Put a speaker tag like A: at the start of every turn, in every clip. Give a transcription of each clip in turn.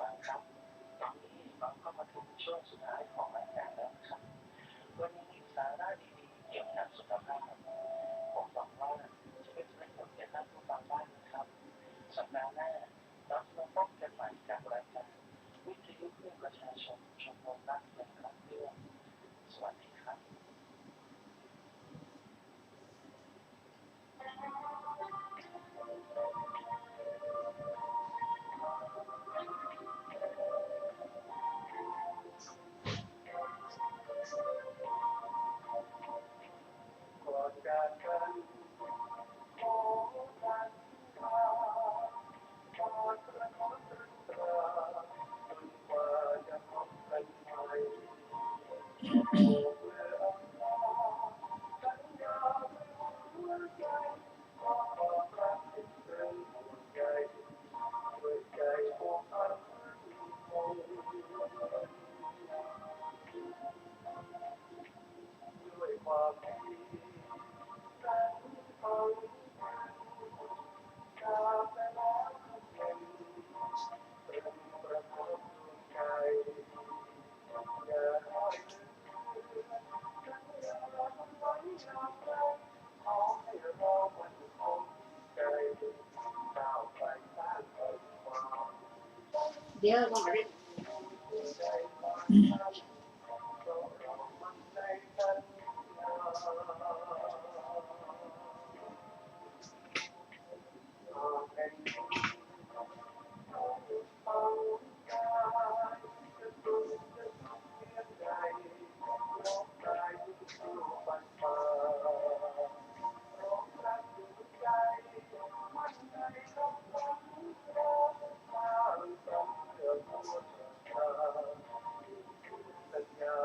A: ฟังครับตอนนี้เราก็มาถึงช่วงสุดท้ายของรายการแล้วนะครับวันนี้สาระดีๆเกี่ยวกับสุขภาพผมหวังว่าจะเป็นประโยชน์แก่ท่านผู้ฟังบ้างนะครับสัปดาห์หน้าเราจะพบกันใหม่กับรายการวิทยุเพื่อประชาชนชมรมรักและรักเรื่องสวัสดีครับก่อนจากกันขอพันธาขอตระหนักตรึงตราจนกว่าจะพบกันใหม่โอ้เมื่ออำลาสัญญาด้วยหัวใจขอบอกรักเป็นเรื่องห่วงใยด้วยใจผูกพันคงด้วยความดีกันฟังจากแต่แล้วคำเห็นเป็นประทับดวงใจอย่าได้ลืมสัญญามันไว้อย่างไรขอให้เรามันคงใจก้าวไปสร้างเกิดความ
B: เดี๋ยวก็มาเล่น
A: ใจความรักเรามันใจกันเป็นเอาใจจะตุนจะทำเพียงใดร้องใจสู่ปันป่าร้องรักอยู่ใจมันใจรับฟังร้องทางสองเดือดหัวใจสัญญา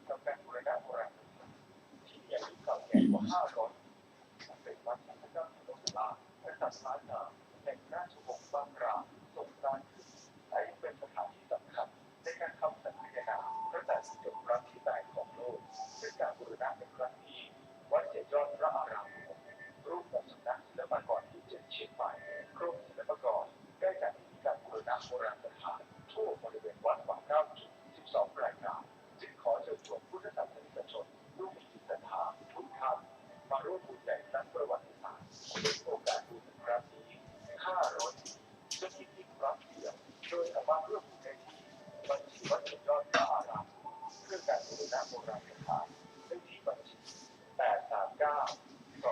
A: กับการบูรณะโบราณที่มีอายุเก่าแก่กว่า500 เป็นวัดที่พระเจ้าสุโธธนะกษัตริย์ล้านนาแห่งราชวงศ์บางกราทรงสร้างขึ้นและยังเป็นสถานที่สำคัญในการทำสังฆทานพระแต่สมเด็จพระที่แปดของโลกซึ่งการบูรณะในครั้งนี้วัดเจ็ดยอดพระอารามหลวงร่วมกับสำนักศิลปากรที่7เชียงใหม่กรมศิลปากรได้จัดกิจกรรมบูรณะโบราณสถานทั่วบริเวณวัดกว่า9จุด12 รายการจึงขอเชิญชวนพุทธศาสนิกชนผู้มีจิตศรัทธาทุกท่านมาร่วมบุญใหญ่ครั้งประวัติศาสตร์ในโอกาสบุญครั้งนี้500 ปีจะมีเพียงครั้งเดียวโดยสามารถร่วมบุญได้ที่บัญชีวัดเจ็ดยอดพระอารามเพื่อการบูรณะโบราณสถานเลขที่บัญชี839 222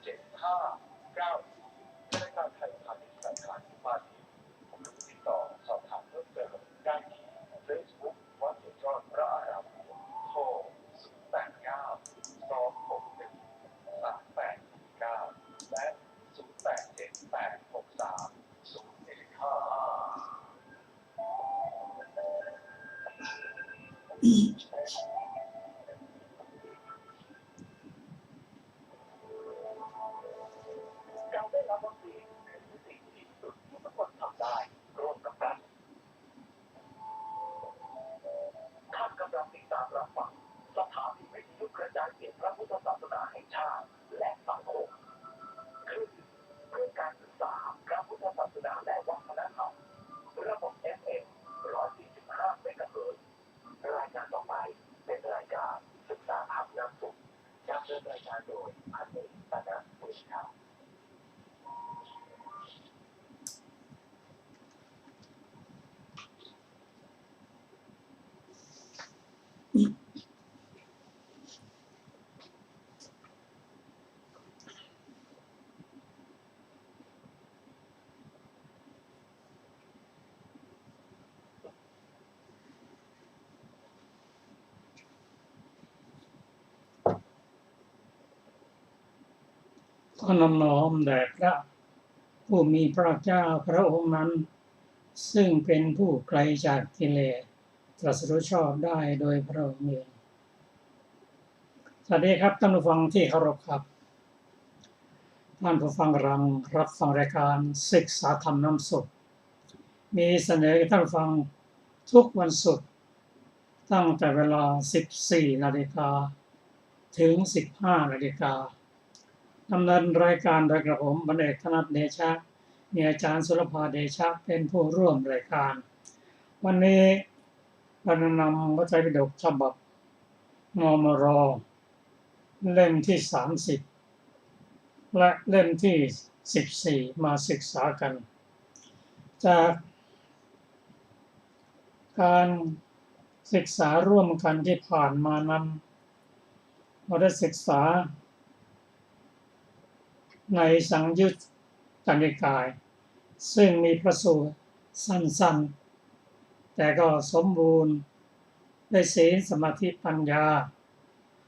A: 7594 ธนาคารไทยพาณิชย์สาขาที่มาที่ผมรู้ติดต่อสอบถามเพิ่มเติมได้ที่ Facebook วัดเจ็ดยอดพระอารามหลวงโทร 089 261 3849 และ เราได้รับวัคซีนคือสิ่งที่ดีที่สุดที่ทุกคนทำได้ร่วมกับกันท่านกำลังติดตามรับฟังสถานีวิทยุกระจายเสียงพระพุทธศาสนาแห่งชาติและสังคมคือเพื่อการศึกษาพระพุทธศาสนาและวัฒนธรรมระบบ FM 145 เมกะเฮิรตซ์รายการต่อไปเป็นรายการศึกษาธรรมนำสุขดำเนินรายการโดยพันเอกปนัสเวชา
C: ขอนอบน้อมแด่พระผู้มีพระเจ้าพระองค์นั้นซึ่งเป็นผู้ไกลจากกิเลสตรัสรู้ชอบได้โดยพระองค์เองสวัสดีครับท่านผู้ฟังที่เคารพครับท่านผู้ฟังรับฟังรายการศึกษาธรรมน้ำสดมีเสนอให้ท่านฟังทุกวันศุกร์ตั้งแต่เวลา 14 นาฬิกาถึง 15 นาฬิกาดำเนินรายการโดยกระผมบรรเอกธนัทเดชะมีอาจารย์สุรภาเดชะเป็นผู้ร่วมรายการวันนี้เรานำพระไตรปิฎกฉบับงมร.เล่มที่30และเล่มที่14มาศึกษากันจากการศึกษาร่วมกันที่ผ่านมานั้นเราได้ศึกษาในสังยุตตนิกายซึ่งมีพระสูตรสั้นๆแต่ก็สมบูรณ์ด้วยศีลสมาธิปัญญา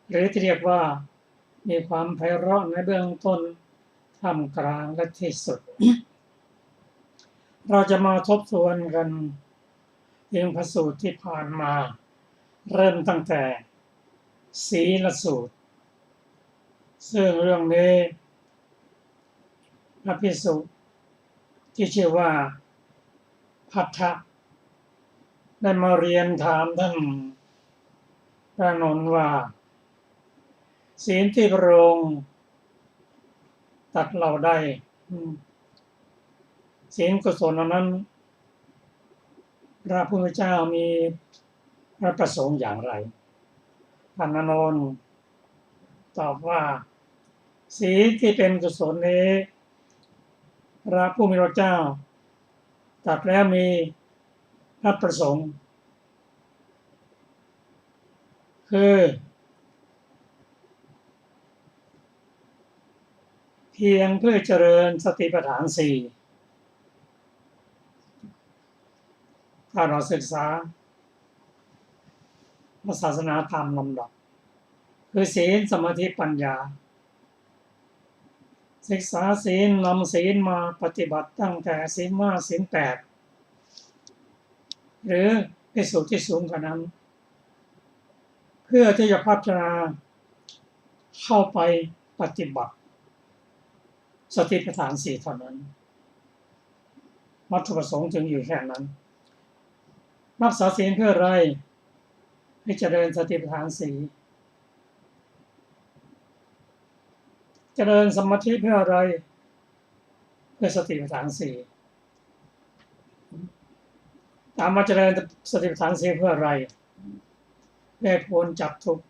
C: หรือที่เรียกว่ามีความไพเราะในเบื้องต้นท่ามกลางและที่สุด เราจะมาทบทวนกันเรื่องพระสูตรที่ผ่านมาเริ่มตั้งแต่ศีลสูตรซึ่งเรื่องนี้พระภิกษุที่ชื่อว่าภัททะได้มาเรียนถามท่านพระอานนท์ว่าศีลที่พระองค์ตรัสเราได้ศีลกุศลนั้นพระพุทธเจ้ามีพระประสงค์อย่างไรท่านอานนท์ตอบว่าศีลที่เป็นกุศลนี้พระผู้มีพระเจ้าตรัสแล้วมีพระประสงค์คือเพียงเพื่อเจริญสติปัฏฐาน4ถ้าเราศึกษาพระศาสนาตามลำดับคือศีลสมาธิปัญญา ศึกษาศีลนำศีลมาปฏิบัติตั้งแต่ศีล5ศีล8หรือไปสู่ที่สูงกว่านั้นเพื่อที่จะพัฒนาเข้าไปปฏิบัติสติปัฏฐาน4เท่านั้นวัตถุประสงค์จึงอยู่แค่นั้นรักษาศีลเพื่ออะไรให้เจริญสติปัฏฐาน4เจริญสมาธิเพื่ออะไรเพื่อสติปัฏฐาน4ตามมาเจริญสติปัฏฐาน4เพื่ออะไรได้พ้นจากทุกข์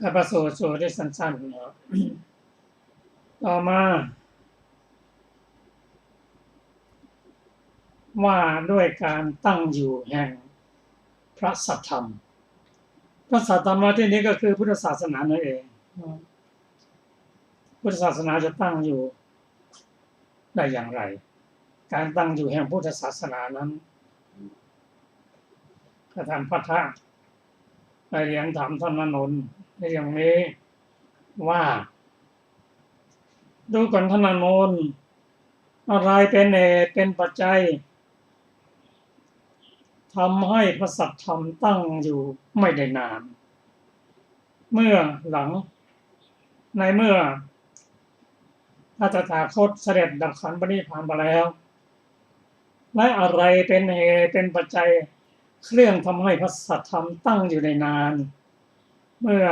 C: ข้าพเจ้าโจได้สั้นๆเนาะต่อมาว่าด้วยการตั้งอยู่แห่งพระสัทธรรมพระสัทธรรมที่นี้ก็คือพุทธศาสนานั่นเองพุทธศาสนาจะตั้งอยู่ได้อย่างไรการตั้งอยู่แห่งพุทธศาสนานั้นท่านพัทธะได้เรียนถามท่านอานนท์ในเรื่องนี้ว่าดูก่อนท่านอานนท์อะไรเป็นเหตุเป็นปัจจัยทำให้พระสัทธรรมตั้งอยู่ไม่ได้นานเมื่อหลังในเมื่อพระตถาคตเสด็จดับขันธ์ปรินิพพานไปแล้วและอะไรเป็นเหตุเป็นปัจจัยเครื่องทำให้พระสัทธรรมตั้งอยู่ได้นานเมื่อ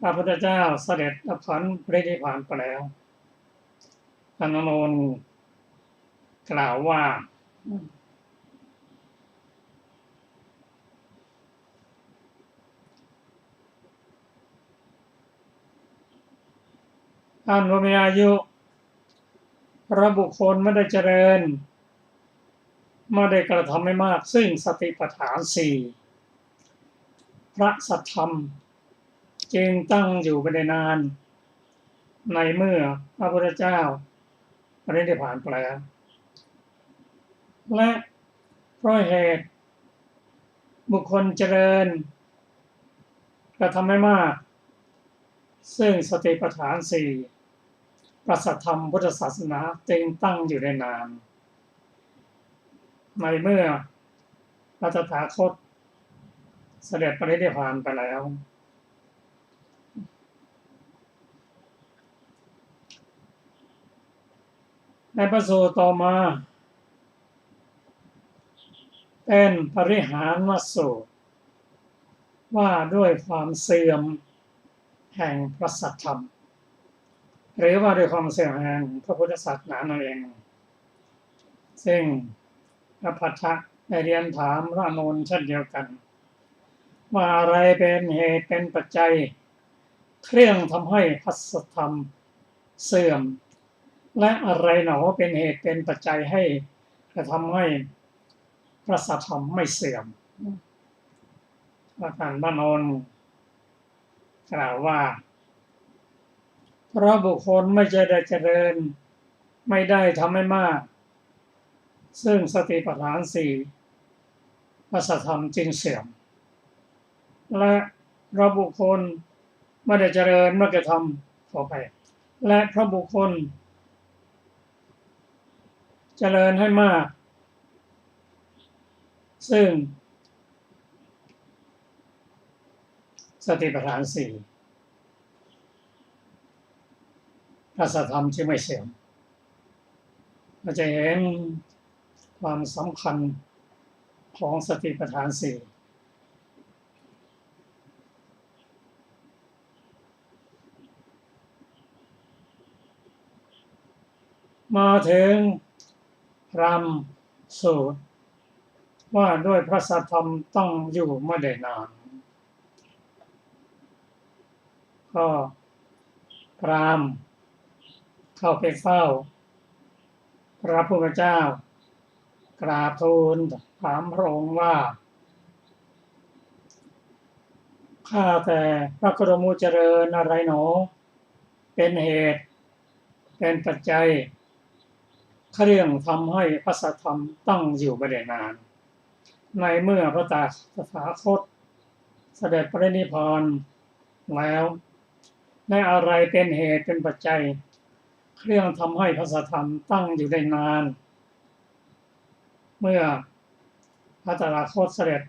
C: พระพุทธเจ้าเสด็จดับขันธ์ปรินิพพานไปแล้วท่านอานนท์กล่าวว่าท่านผู้มีอายุพระบุคคลไม่ได้เจริญไม่ได้กระทำให้มากซึ่งสติปัฏฐาน4พระสัทธรรมจึงตั้งอยู่ไม่ได้นานในเมื่อพระพุทธเจ้าปรินิพพานไปแล้วและเพราะเหตุบุคคลเจริญกระทำให้มากซึ่งสติปัฏฐาน4พระสัทธรรมพุทธศาสนาจึงตั้งอยู่ได้นานในเมื่อพระตถาคตเสด็จปรินิพพานไปแล้วในพระสูตรต่อมาเป็นปริหานสูตรว่าด้วยความเสื่อมแห่งพระสัทธรรมหรือว่าด้วยความเสื่อมแห่งพระพุทธศาสนานั่นเองซึ่งพระพัทธะได้เรียนถามพระอานนท์เช่นเดียวกันว่าอะไรเป็นเหตุเป็นปัจจัยเครื่องทำให้พระสัทธรรมเสื่อมและอะไรหนอเป็นเหตุเป็นปัจจัยให้กระทำให้พระสัทธรรมไม่เสื่อมพระอานนท์กล่าวว่าเพราะบุคคลไม่ได้เจริญไม่ได้ทำให้มากซึ่งสติปัฏฐาน4พระสัทธรรมจึงเสื่อมและเพราะบุคคลไม่ได้เจริญไม่ได้ทำต่อไปและเพราะบุคคลเจริญให้มากซึ่งสติปัฏฐาน4พระสัทธรรมจึงไม่เสื่อมเราจะเห็นความสำคัญของสติปัฏฐาน4มาถึงพรหมสูตรว่าด้วยพระสัทธรรมต้องอยู่ไม่ได้นานก็พราหมณ์เข้าไปเฝ้าพระพุทธเจ้ากราบทูลถามพระองค์ว่าข้าแต่พระกรมูเจริญอะไรหนอเป็นเหตุเป็นปัจจัยเครื่องทำให้พระสัทธรรมตั้งอยู่ไม่ได้นานในเมื่อพระตถาคต เสด็จปรินิพพานแล้วและอะไรเป็นเหตุเป็นปัจจัยเครื่องทำให้พระสัทธรรมตั้งอยู่ได้นาน เมื่อพระตถาคตเสด็จ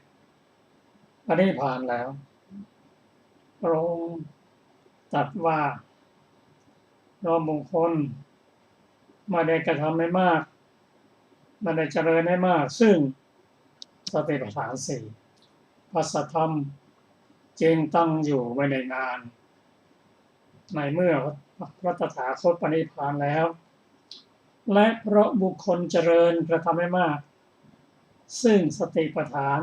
C: ปรินิพพานแล้วพระองค์ตรัสว่าเราบุคคลไม่ได้กระทำให้มากไม่ได้เจริญให้มากซึ่งสติปัฏฐานสี่พระสัทธรรมจึงตั้งอยู่ไม่ได้นานในเมื่อพระตถาคตปรินิพพานแล้วและเพราะบุคคลเจริญกระทำให้มากซึ่งสติปัฏฐาน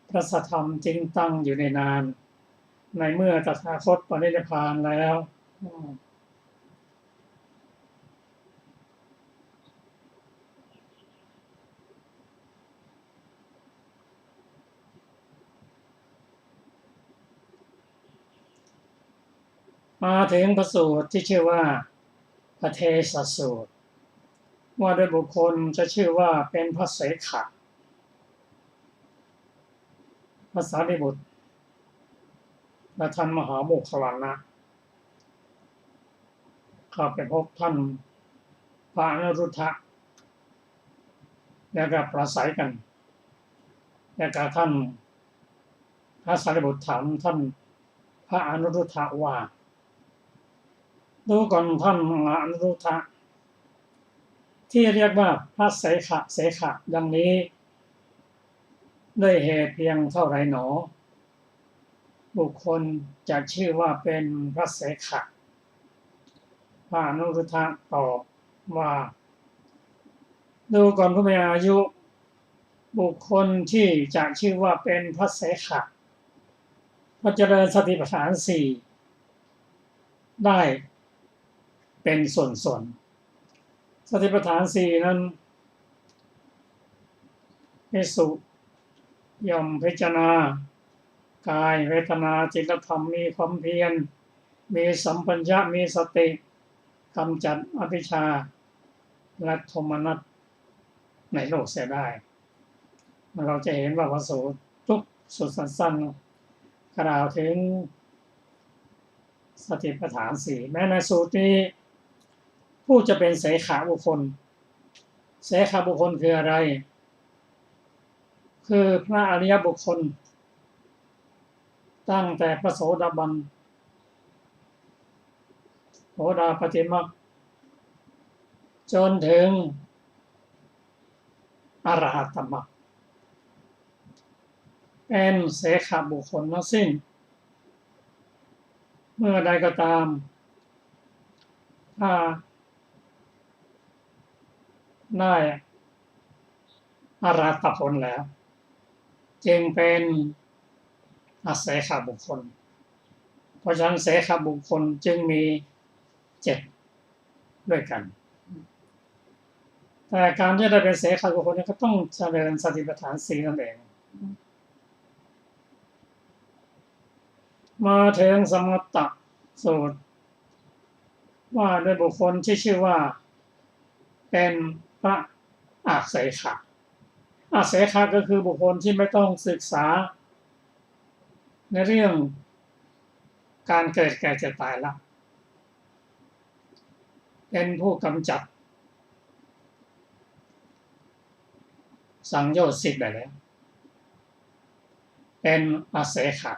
C: พระสัทธรรมจึงตั้งอยู่ในนานในเมื่อตถาคตปรินิพพานแล้วมาถึงพระสูตรที่ชื่อว่าพระเทศสูตรว่าด้วยบุคคลจะชื่อว่าเป็นพระเสขะพระสารีบุตรและท่านมหาโมคคัลลานะเข้าไปพบท่านพระอนุรุทธะแล้วก็ปราศัยกันแล้วก็ท่านพระสารีบุตรถามท่านพระอนุรุทธะว่าดูก่อนท่านอนุรุทธะที่เรียกว่าพระเสขะดังนี้ด้วยเหตุเพียงเท่าไรหนอบุคคลจะชื่อว่าเป็นพระเสขะพระอนุรุทธะตอบว่าดูก่อนผู้มีอายุบุคคลที่จะชื่อว่าเป็นพระเสขะพระเจริญสติปัฏฐานสี่ได้เป็นส่วนสติปัฏฐานสี่นั้นภิกษุย่อมพิจารณากายเวทนาจิตธรรมมีความเพียรมีสัมปัญญะมีสติกำจัดอภิชฌาและโทมนัสในโลกเสียได้เราจะเห็นว่าพระสูตรทุกสูตรสั้นๆกล่าวถึงสติปัฏฐานสี่แม้ในสูตรนี้ผู้จะเป็นเสขบุคคลเสขบุคคลคืออะไรคือพระอริยบุคคลตั้งแต่พระโสดาบันโสดาปัตติมรรคจนถึงอรหัตตมรรคเป็นเสขบุคคลทั้งสิ้นเมื่อใดก็ตามถ้าได้อรหัตผลแล้วจึงเป็นเสขบุคคลเพราะฉะนั้นเสขบุคคลจึงมี7ด้วยกันแต่การที่ได้เป็นเสขบุคคลก็ต้องเจริญสติปัฏฐานสี่นั่นเองมาถึงสมัตตสูตรว่าด้วยบุคคลที่ชื่อว่าเป็นพระอาเสขะอาเสขะก็คือบุคคลที่ไม่ต้องศึกษาในเรื่องการเกิดแก่เจ็บตายละเป็นผู้กำจัดสังโยชน์10ได้แล้วเป็นอาเสขะ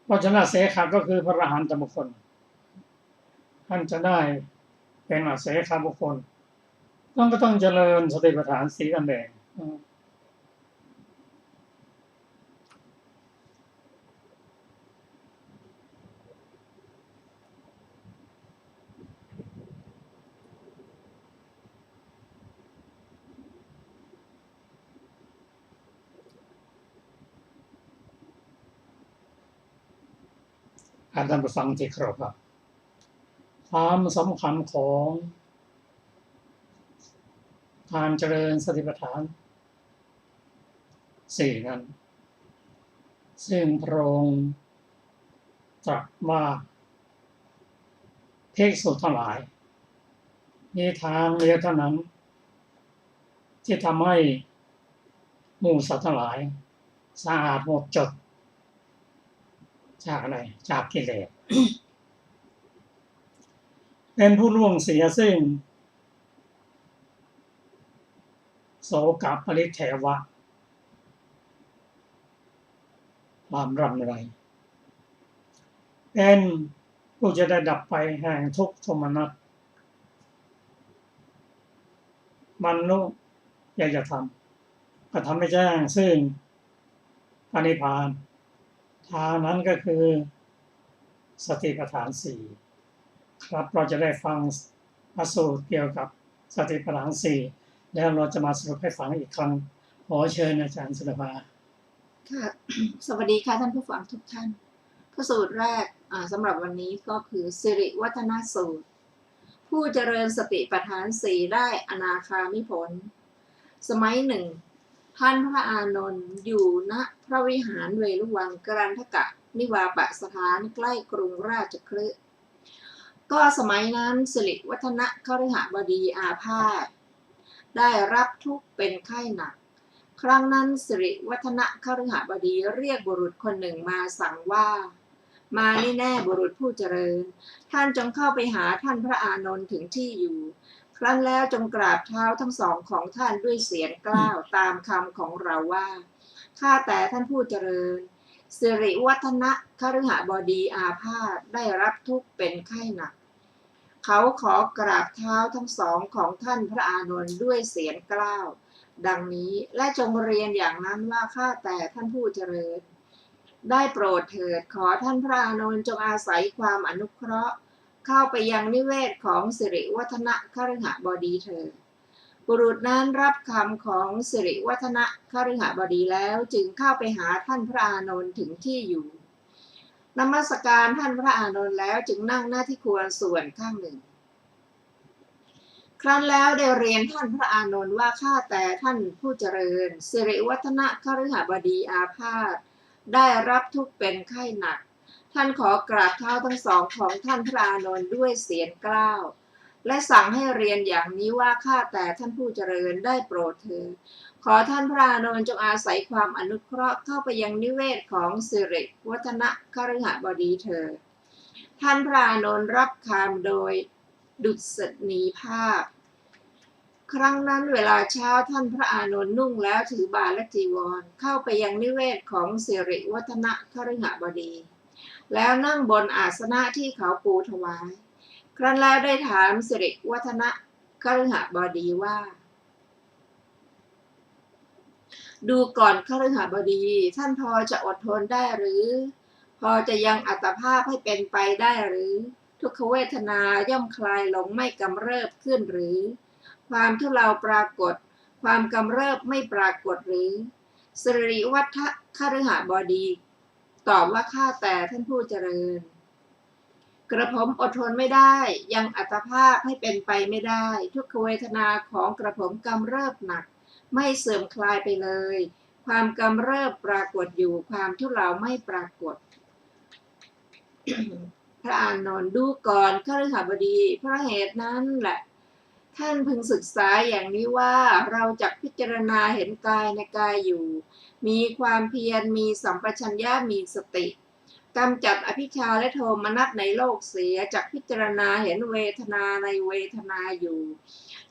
C: เพราะฉะนั้นอาเสขะก็คือพระอรหันตบุคคลท่านจะได้เป็นอาเสขบุคคลก็ต้องเจริญสติปัฏฐานสี่นั่นเองท่านผู้ฟังที่เคารพครับความสำคัญของการเจริญสติปัฏฐานสี่นั้นซึ่งพระองค์ตรัสว่าภิกษุทั้งหลายมีทางเดียวเท่านั้นที่ทำให้หมู่สัตว์ทั้งหลายสะอาดหมดจด จากอะไรจากกิเลส เป็นผู้ล่วงเสียซึ่งโสกปริเทวะความรำไรเป็นผู้จะได้ดับไปแห่งทุกข์โทมนัสมนุษย์อยากจะทำก็ทำไม่แจ้งซึ่งพระนิพพานทางนั้นก็คือสติปัฏฐานสี่ครับเราจะได้ฟังพระสูตรเกี่ยวกับสติปัฏฐานสี่แล้วเราจะมาสรุปให้ฟังอีกครั้งขอเชิญอาจารย์สุรภา
B: ค่ะ สวัสดีค่ะท่านผู้ฟังทุกท่านพระสูตรแรกสำหรับวันนี้ก็คือสิริวัฒนสูตรผู้เจริญสติปัฏฐานสี่ได้อนาคามิผลสมัยหนึ่งท่านพระอานนท์อยู่ณพระวิหารเวฬุวันกรันทกะนิวาปสถานใกล้กรุงราชคฤห์ก็สมัยนั้นสิริวัฒนคฤหบดีอาพาธได้รับทุกข์เป็นไข้หนักครั้งนั้นสิริวัฒนคฤหบดีเรียกบุรุษคนหนึ่งมาสั่งว่ามานี่แน่บุรุษผู้เจริญท่านจงเข้าไปหาท่านพระอานนท์ถึงที่อยู่ครั้นแล้วจงกราบเท้าทั้งสองของท่านด้วยเสียงกล้าวตามคำของเราว่าข้าแต่ท่านผู้เจริญสิริวัฒนคฤหบดีอาพาธได้รับทุกข์เป็นไข้หนักเขาขอกราบเท้าทั้งสองของท่านพระอานนท์ด้วยเสียงกล้าวดังนี้และจงเรียนอย่างนั้นว่าข้าแต่ท่านผู้เจริญได้โปรดเถิดขอท่านพระอานนท์จงอาศัยความอนุเคราะห์เข้าไปยังนิเวศของสิริวัฒนคฤหบดีเถิดบุรุษนั้นรับคำของสิริวัฒนคฤหบดีแล้วจึงเข้าไปหาท่านพระอานนท์ถึงที่อยู่นมัสการท่านพระอานนท์แล้วจึงนั่งหน้าที่ควรส่วนข้างหนึ่งครั้นแล้วได้เรียนท่านพระอานนท์ว่าข้าแต่ท่านผู้เจริญสิริวัฒนคฤหบดีอาพาธได้รับทุกข์เป็นไข้หนักท่านขอกราบเท้าทั้งสองของท่านพระอานนท์ด้วยเสียงกล้าวและสั่งให้เรียนอย่างนี้ว่าข้าแต่ท่านผู้เจริญได้โปรดเถิดขอท่านพระอานนท์จงอาศัยความอนุเคราะห์เข้าไปยังนิเวศของสิริวัฒนคฤหบดีเถิดท่านพระอานนท์รับคำโดยดุษณีภาพครั้งนั้นเวลาเช้าท่านพระอานนท์นุ่งแล้วถือบาตรและจีวรเข้าไปยังนิเวศของสิริวัฒนคฤหบดีแล้วนั่งบนอาสนะที่เขาปูถวายครั้นแล้วได้ถามสิริวัฒนคฤหบดีว่าดูก่อนคฤหบดีท่านพอจะอดทนได้หรือพอจะยังอัตภาพให้เป็นไปได้หรือทุกขเวทนาย่อมคลายลงไม่กำเริบขึ้นหรือความทุเลาปรากฏความกำเริบไม่ปรากฏหรือสิริวัฒนคฤหบดีตอบว่าข้าแต่ท่านผู้เจริญกระผมอดทนไม่ได้ยังอัตภาพให้เป็นไปไม่ได้ทุกขเวทนาของกระผมกำเริบหนักไม่เสื่อมคลายไปเลยความกำเริบปรากฏอยู่ความทุเลาไม่ปรากฏ พระอานนท์ดูก่อนคฤหบดีเพราะเหตุนั้นแหละท่านพึงศึกษาอย่างนี้ว่าเราจักพิจารณาเห็นกายในกายอยู่มีความเพียรมีสัมปชัญญะมีสติกำจัดอภิชฌาและโทมนัสในโลกเสียจักพิจารณาเห็นเวทนาในเวทนาอยู่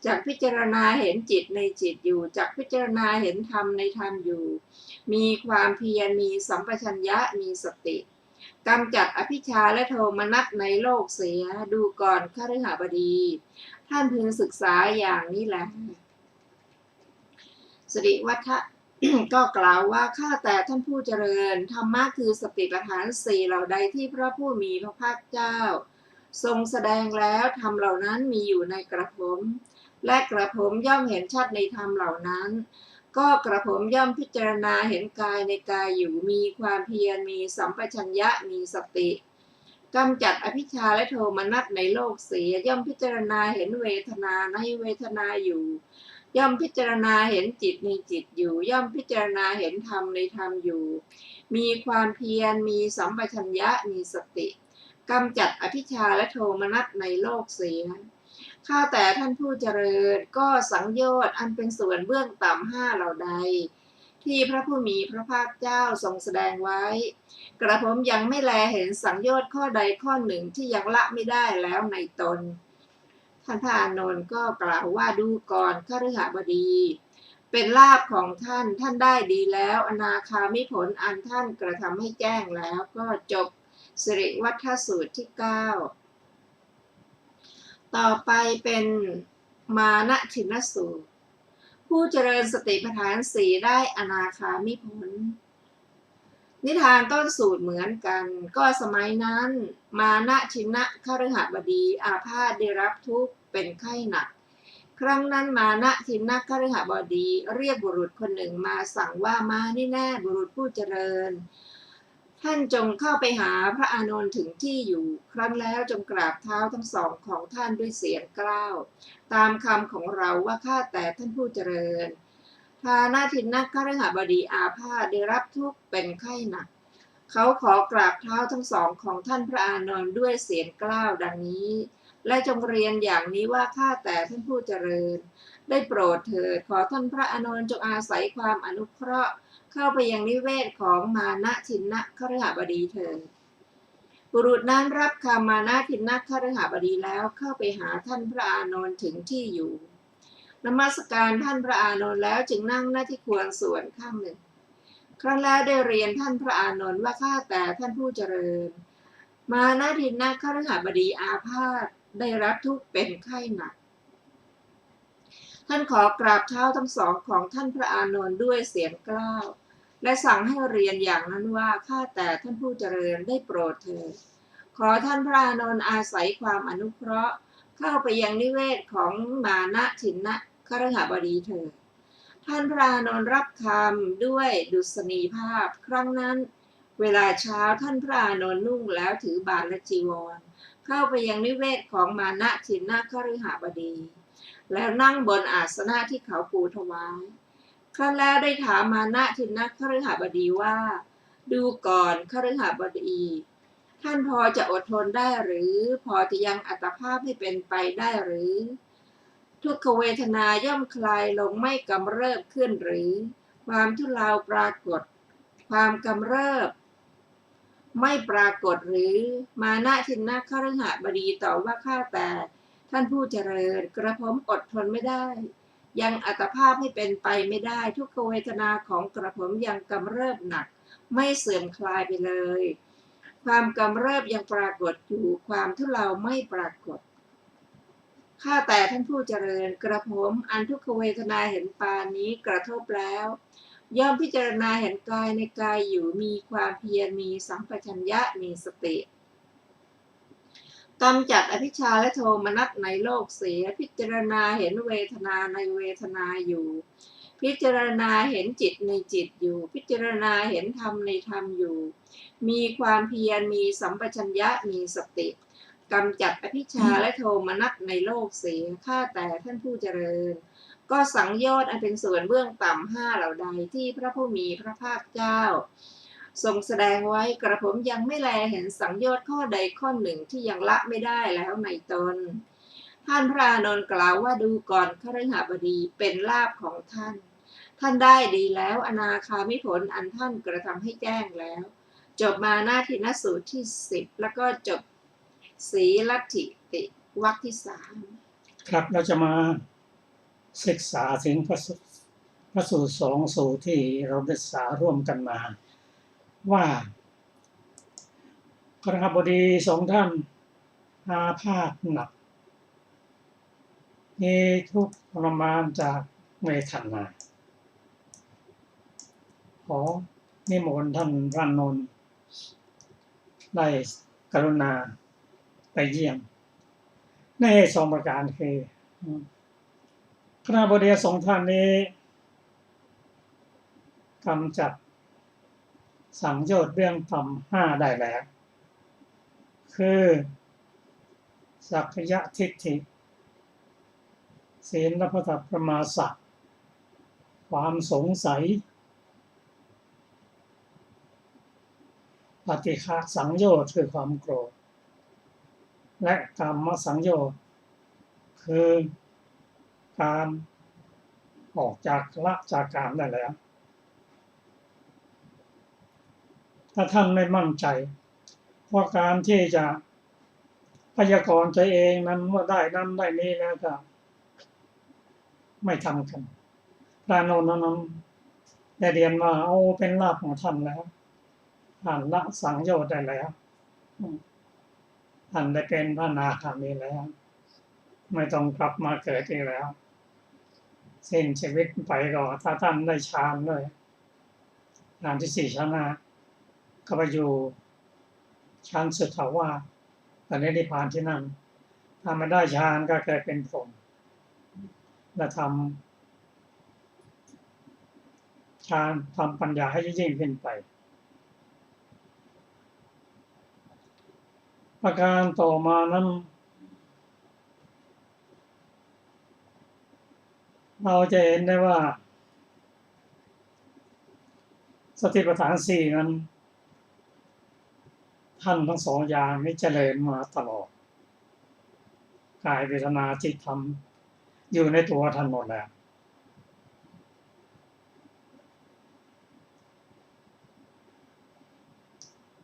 B: จักพิจารณาเห็นจิตในจิตอยู่จักพิจารณาเห็นธรรมในธรรมอยู่มีความเพียรมีสัมปชัญญะมีสติกำจัดอภิชฌาและโทมนัสในโลกเสียดูก่อนคฤหบดีท่านพึงศึกษาอย่างนี้แหละสิริวัฒน ก็กล่าวว่าข้าแต่ท่านผู้เจริญธรรมะคือสติปัฏฐานสี่เหล่าใดที่พระผู้มีพระภาคเจ้าทรงแสดงแล้วธรรมเหล่านั้นมีอยู่ในกระผมและกระผมย่อมเห็นชัดในธรรมเหล่านั้นก็กระผมย่อมพิจารณาเห็นกายในกายอยู่มีความเพียรมีสัมปชัญญะมีสติกำจัดอภิชฌาและโทมนัสในโลกเสียย่อมพิจารณาเห็นเวทนาในเวทนาอยู่ย่อมพิจารณาเห็นจิตในจิตอยู่ย่อมพิจารณาเห็นธรรมในธรรมอยู่มีความเพียรมีสัมปชัญญะมีสติกำจัดอภิชฌาและโทมนัสในโลกเสียข้าแต่ท่านผู้เจริญก็สังโยชน์อันเป็นส่วนเบื้องต่ำห้าเหล่าใด ที่พระผู้มีพระภาคเจ้าทรงแสดงไว้ กระผมยังไม่แลเห็นสังโยชน์ข้อใดข้อหนึ่งที่ยังละไม่ได้แล้วในตน ท่านพระอานนท์ก็กล่าวว่าดูก่อนคฤหบดี เป็นลาภของท่านท่านได้ดีแล้วอนาคามิผลอันท่านกระทำให้แจ้งแล้วก็จบสิริวัฒสูตรที่ 9ต่อไปเป็นมานะทินสูตรผู้เจริญสติปัฏฐานสี่ได้อนาคามิผลนิทานต้นสูตรเหมือนกันก็สมัยนั้นมานะทินะคฤหบดีอาพาธได้รับทุกข์เป็นไข้หนักครั้งนั้นมานะทินะคฤหบดีเรียกบุรุษคนหนึ่งมาสั่งว่ามานี่แน่บุรุษผู้เจริญท่านจงเข้าไปหาพระอานนท์ถึงที่อยู่ครั้นแล้วจงกราบเท้าทั้งสองของท่านด้วยเสียงกล้าวตามคำของเราว่าข้าแต่ท่านผู้เจริญทานาทินะคฤหบดีอาพาธได้รับทุกข์เป็นไข้หนักเขาขอกราบเท้าทั้งสองของท่านพระอานนท์ด้วยเสียงกล้าวดังนี้และจงเรียนอย่างนี้ว่าข้าแต่ท่านผู้เจริญได้โปรดเถิดขอท่านพระอานนท์จงอาศัยความอนุเคราะห์เข้าไปยังนิเวศของมานะทินะคฤหบดีเถิดบุรุษนั้นรับคำมานะทินะคฤหบดีแล้วเข้าไปหาท่านพระอานนท์ถึงที่อยู่นมัสการท่านพระอานนท์แล้วจึงนั่งหน้าที่ควรส่วนข้างหนึ่งครั้นแล้วได้เรียนท่านพระอานนท์ว่าข้าแต่ท่านผู้เจริญมานะทินะคฤหบดีอาพาธได้รับทุกข์เป็นไข้หนักท่านขอกราบเท้าทั้งสองของท่านพระอานนท์ด้วยเสียงกล้าวและสั่งให้เรียนอย่างนั้นว่าข้าแต่ท่านผู้เจริญได้โปรดเถิดขอท่านพระอานนท์อาศัยความอนุเคราะห์เข้าไปยังนิเวศของมานะทินะคฤหบดีเถิดท่านพระอานนท์รับคำด้วยดุษณีภาพครั้งนั้นเวลาเช้าท่านพระอานนท์นุ่งแล้วถือบาตรและจีวรเข้าไปยังนิเวศของมานะทินะคฤหบดีแล้วนั่งบนอาสนะที่เขาปูถวายครั้นแล้วได้ถามมานะทินะคฤหบดีว่าดูก่อนคฤหบดีท่านพอจะอดทนได้หรือพอจะยังอัตภาพให้เป็นไปได้หรือทุกขเวทนาย่อมคลายลงไม่กำเริบขึ้นหรือความทุเลาปรากฏความกำเริบไม่ปรากฏหรือมานะทินะคฤหบดีตอบว่าข้าแต่ท่านผู้เจริญกระผมอดทนไม่ได้ยังอัตภาพให้เป็นไปไม่ได้ทุกขเวทนาของกระผมยังกำเริบหนักไม่เสื่อมคลายไปเลยความกำเริบยังปรากฏอยู่ความทุเลาไม่ปรากฏข้าแต่ท่านผู้เจริญกระผมอันทุกขเวทนาเห็นปานนี้กระทบแล้วย่อมพิจารณาเห็นกายในกายอยู่มีความเพียรมีสัมปชัญญะมีสติกำจัดอภิชฌาและโทมนัสในโลกเสียพิจารณาเห็นเวทนาในเวทนาอยู่พิจารณาเห็นจิตในจิตอยู่พิจารณาเห็นธรรมในธรรมอยู่มีความเพียรมีสัมปชัญญะมีสติกำจัดอภิชฌาและโทมนัสในโลกเสียข้าแต่ท่านผู้เจริญก็สังโยชน์อันเป็นส่วนเบื้องต่ำห้าเหล่าใดที่พระผู้มีพระภาคเจ้าทรงแสดงไว้กระผมยังไม่แลเห็นสังโยชน์ข้อใดข้อหนึ่งที่ยังละไม่ได้แล้วในตนท่านพระอานนท์กล่าวว่าดูก่อนคฤหบดีเป็นลาภของท่านท่านได้ดีแล้วอนาคามิผลอันท่านกระทำให้แจ้งแล้วจบมานาทินสูตรที่10แล้วก็จบสีลัทธิติวรรคที่3
C: ครับเราจะมาศึกษาถึงพระสูตร2สูตรที่เราศึกษาร่วมกันมาว่าคฤหบดี2ท่านอาพาธหนักมีทุกข์ทรมานจากเวทนาขอนิมนต์ท่านพระอานนท์ได้กรุณาไปเยี่ยมใน2ประการคือคฤหบดี2ท่านนี้กำจัดสังโยชน์เรื่องต่ำ5ได้แล้วคือสักยะทิฏฐิศีลพตประมาสะความสงสัยปฏิฆะสังโยชน์คือความโกรธและกามสังโยชน์คือการออกจากละจากกามได้แล้ว ถ้าท่านไม่มั่นใจเพราะการที่จะพยากรณ์ตัวเองนั้นว่าได้นั้นได้นี้แล้วก็ไม่ทำกันพระโนนนั้นได้เรียนว่าเอาเป็นลาภของท่านแล้วท่านละสังโยชน์ได้แล้วท่านได้เป็นพระอนาคามีแล้วไม่ต้องกลับมาเกิดอีกแล้วสิ้นชีวิตไปก็ถ้าท่านได้ฌานเลยฌานที่สี่ฌานก็ไปอยู่ฌานสุทธาวาสตอนนี้นิพพานที่นั่นถ้าไม่ได้ฌานก็เกิดเป็นพรหมและทำฌานทำปัญญาให้ยิ่งขึ้นไปประการต่อมานั้นเราจะเห็นได้ว่าสติปัฏฐานสี่นั้นท่านทั้งสองอย่างนี้เจริญมาตลอดกายเวทนาจิตธรรมอยู่ในตัวท่านหมดแล้ว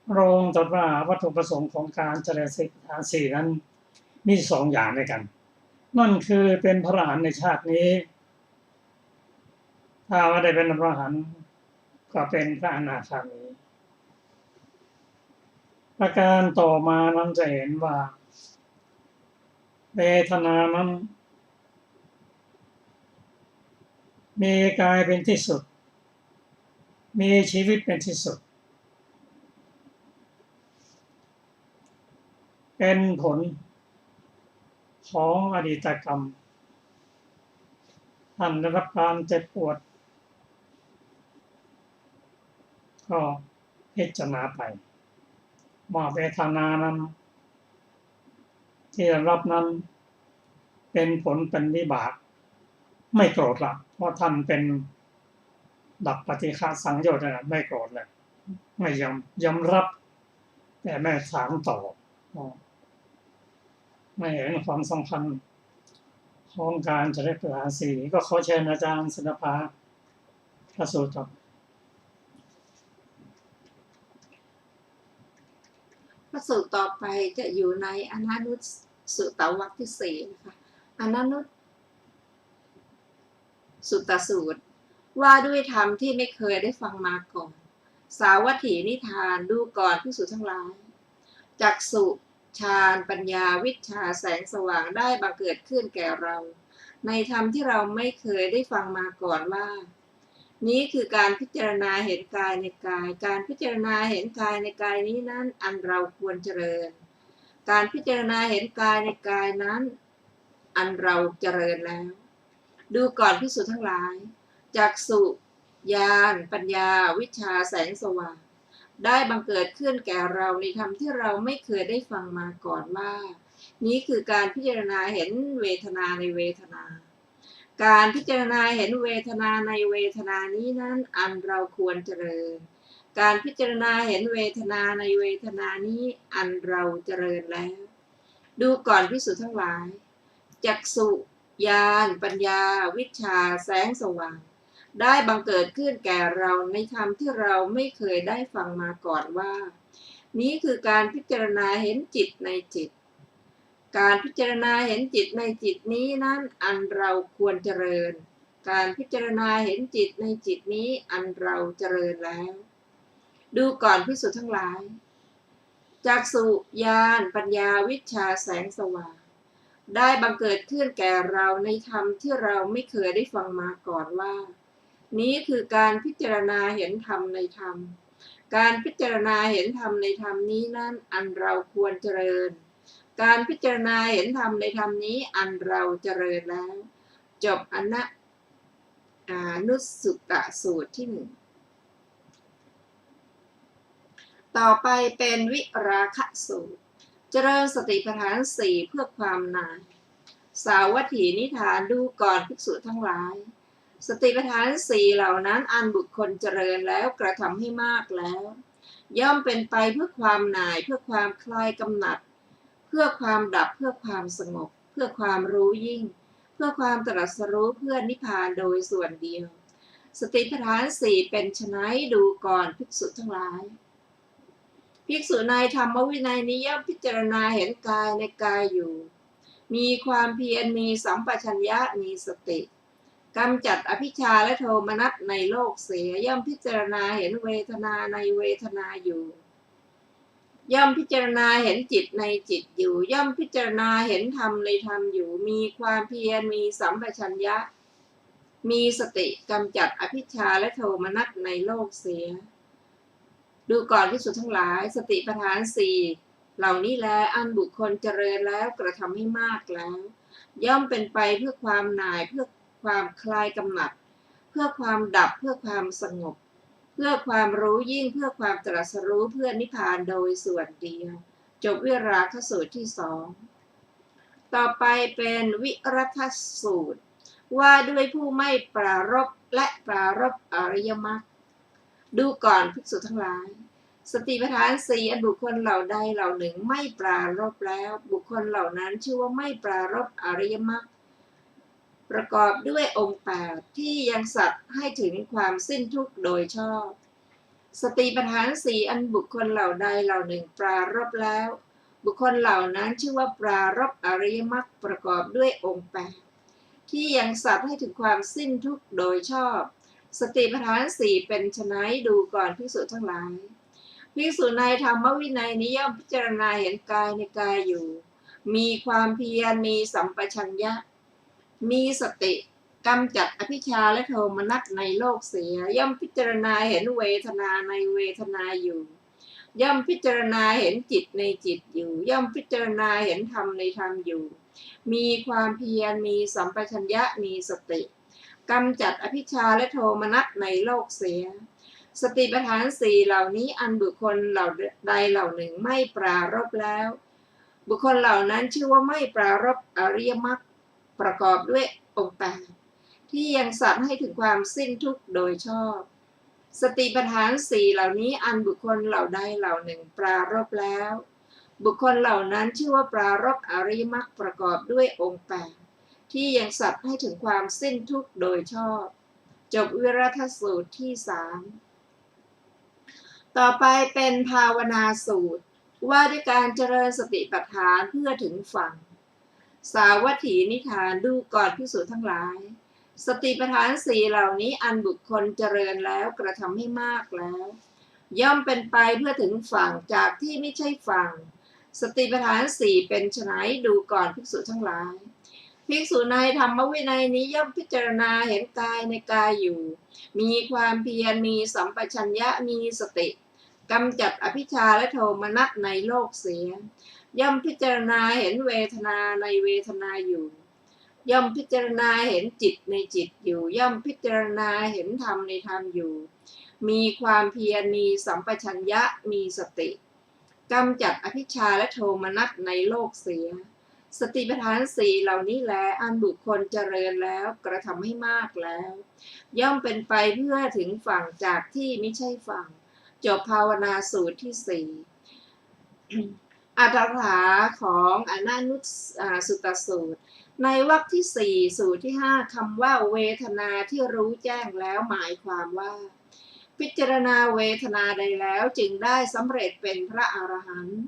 C: พระองค์ตรัสว่าวัตถุประสงค์ของการเจริญสติปัฏฐานสี่นั้นมีสองอย่างด้วยกันนั่นคือเป็นพระอรหันต์ในชาตินี้ถ้าไม่ได้เป็นพระอรหันต์ก็เป็นพระอนาคามีประการต่อมานั้นจะเห็นว่าเวทนานั้นมีกายเป็นที่สุดมีชีวิตเป็นที่สุดเป็นผลของอดีตกรรมท่านได้รับการเจ็บปวดก็พิจารณาไปว่าเวทนานั้นที่ได้รับนั้นเป็นผลเป็นวิบากไม่โกรธละเพราะท่านเป็นดับปฏิฆะสังโยชน์ไม่โกรธเลยไม่ยอมรับแต่ไม่ถามต่อไม่เห็นความสำคัญของการเจริญปัญญาสี่ก็ขอเชิญอาจารย์ศิลปะพระสูตรครับ
B: พระสูตรต่อไปจะอยู่ในอนานุสสุตวรรคที่สี่นะคะอนานุสสุตสูตรว่าด้วยธรรมที่ไม่เคยได้ฟังมาก่อนสาวัตถีนิทานดูก่อนภิกษุทั้งหลายจักษุฌานปัญญาวิชชาแสงสว่างได้บังเกิดขึ้นแก่เราในธรรมที่เราไม่เคยได้ฟังมาก่อนว่านี้คือการพิจารณาเห็นกายในกายการพิจารณาเห็นกายในกายนี้นั้นอันเราควรเจริญการพิจารณาเห็นกายในกายนั้นอันเราเจริญแล้วดูก่อนภิกษุทั้งหลายจักษุญาณปัญญาวิชชาแสงสว่างได้บังเกิดขึ้นแก่เราในธรรมที่เราไม่เคยได้ฟังมาก่อนว่านี้คือการพิจารณาเห็นเวทนาในเวทนาการพิจารณาเห็นเวทนาในเวทนานี้นั้นอันเราควรเจริญการพิจารณาเห็นเวทนาในเวทนานี้อันเราเจริญแล้วดูก่อนภิกษุทั้งหลายจักษุญาณปัญญาวิชชาแสงสว่างได้บังเกิดขึ้นแก่เราในธรรมที่เราไม่เคยได้ฟังมาก่อนว่านี้คือการพิจารณาเห็นจิตในจิตการพิจารณาเห็นจิตในจิตนี้นั้นอันเราควรเจริญการพิจารณาเห็นจิตในจิตนี้อันเราเจริญแล้วดูก่อนภิกษุทั้งหลายจักษุญาณปัญญาวิชชาแสงสว่างได้บังเกิดขึ้นแก่เราในธรรมที่เราไม่เคยได้ฟังมาก่อนว่านี้คือการพิจารณาเห็นธรรมในธรรมการพิจารณาเห็นธรรมในธรรมนี้นั้นอันเราควรเจริญการพิจารณาเห็นธรรมในธรรมนี้อันเราเจริญแล้วจบอนุสสุตสูตรที่หนึ่งต่อไปเป็นวิราคะสูตรเจริญสติปัฏฐานสี่เพื่อความนายสาวัตถีนิทานดูก่อนภิกษุทั้งหลายสติปัฏฐานสี่เหล่านั้นอันบุคคลเจริญแล้วกระทำให้มากแล้วย่อมเป็นไปเพื่อความหน่ายเพื่อความคลายกำหนัดเพื่อความดับเพื่อความสงบเพื่อความรู้ยิ่งเพื่อความตรัสรู้เพื่อนิพพานโดยส่วนเดียวสติปัฏฐานสี่เป็นไฉนดูก่อนภิกษุทั้งหลาย ภิกษุในธรรมวินัยนี้ย่อมพิจารณาเห็นกายในกายอยู่มีความเพียรมีสัมปชัญญะมีสติกำจัดอภิชฌาและโทมนัสในโลกเสียย่อมพิจารณาเห็นเวทนาในเวทนาอยู่ย่อมพิจารณาเห็นจิตในจิตอยู่ย่อมพิจารณาเห็นธรรมในธรรมอยู่มีความเพียรมีสัมปชัญญะมีสติกำจัดอภิชฌาและโทมนัสในโลกเสียดูก่อนภิกษุทั้งหลายสติปัฏฐานสี่เหล่านี้แลอันบุคคลเจริญแล้วกระทำให้มากแล้วย่อมเป็นไปเพื่อความหน่ายเพื่อความคลายกำหนัดเพื่อความดับเพื่อความสงบเพื่อความรู้ยิ่งเพื่อความตรัสรู้เพื่อนิพพานโดยส่วนเดียวจบวิราคะสูตรที่สองต่อไปเป็นวิรัตสูตรว่าด้วยผู้ไม่ปรารภและปรารภอริยมรรคดูก่อนภิกษุทั้งหลายสติปัฏฐานสี่อันบุคคลเหล่าใดเหล่าหนึ่งไม่ปรารภแล้วบุคคลเหล่านั้นชื่อว่าไม่ปรารภอริยมรรคประกอบด้วยองค์8ที่ยังสัตว์ให้ถึงความสิ้นทุกข์โดยชอบสติปัฏฐานสี่อันบุคคลเหล่าใดเหล่าหนึ่งปรารภแล้วบุคคลเหล่านั้นชื่อว่าปรารภอริยมรรคประกอบด้วยองค์8ที่ยังสัตว์ให้ถึงความสิ้นทุกข์โดยชอบสติปัฏฐานสี่เป็นไฉนดูก่อนภิกษุทั้งหลายภิกษุในธรรมวินัยนี้ย่อมพิจารณาเห็นกายในกายอยู่มีความเพียรมีสัมปชัญญะมีสติกำจัดอภิชฌาและโทมนัสในโลกเสียย่อมพิจารณาเห็นเวทนาในเวทนาอยู่ย่อมพิจารณาเห็นจิตในจิตอยู่ย่อมพิจารณาเห็นธรรมในธรรมอยู่มีความเพียรมีสัมปชัญญะมีสติกำจัดอภิชฌาและโทมนัสในโลกเสียสติปัฏฐานสี่เหล่านี้อันบุคคลเหล่าใดเหล่าหนึ่งไม่ปรารภแล้วบุคคลเหล่านั้นชื่อว่าไม่ปรารภอริยมรรคประกอบด้วยองค์8ที่ยังสัตว์ให้ถึงความสิ้นทุกข์โดยชอบสติปัฏฐานสี่เหล่านี้อันบุคคลเหล่าใดเหล่าหนึ่งปรารภแล้วบุคคลเหล่านั้นชื่อว่าปรารภอริยมรรคประกอบด้วยองค์8ที่ยังสัตว์ให้ถึงความสิ้นทุกข์โดยชอบจบวิรัตสูตรที่3ต่อไปเป็นภาวนาสูตรว่าด้วยการเจริญสติปัฏฐานเพื่อถึงฝั่งสาวัตถีนิทานดูก่อนภิกษุทั้งหลายสติปัฏฐานสี่เหล่านี้อันบุคคลเจริญแล้วกระทำให้มากแล้วย่อมเป็นไปเพื่อถึงฝั่งจากที่ไม่ใช่ฝั่งสติปัฏฐานสี่เป็นไฉนดูก่อนภิกษุทั้งหลายภิกษุในธรรมวินัยนี้ย่อมพิจารณาเห็นกายในกายอยู่มีความเพียรมีสัมปชัญญะมีสติกำจัดอภิชฌาและโทมนัสในโลกเสียย่อมพิจารณาเห็นเวทนาในเวทนาอยู่ย่อมพิจารณาเห็นจิตในจิตอยู่ย่อมพิจารณาเห็นธรรมในธรรมอยู่มีความเพียรมีสัมปชัญญะมีสติกำจัดอภิชฌาและโทมนัสในโลกเสียสติปัฏฐานสี่เหล่านี้แลอันบุคคลเจริญแล้วกระทำให้มากแล้วย่อมเป็นไปเพื่อถึงฝั่งจากที่ไม่ใช่ฝั่งจบภาวนาสูตรที่4อัตถกถาของอนันนุสุตสูตรในวรรคที่4สูตรที่5คำว่าเวทนาที่รู้แจ้งแล้วหมายความว่าพิจารณาเวทนาใดแล้วจึงได้สำเร็จเป็นพระอรหันต์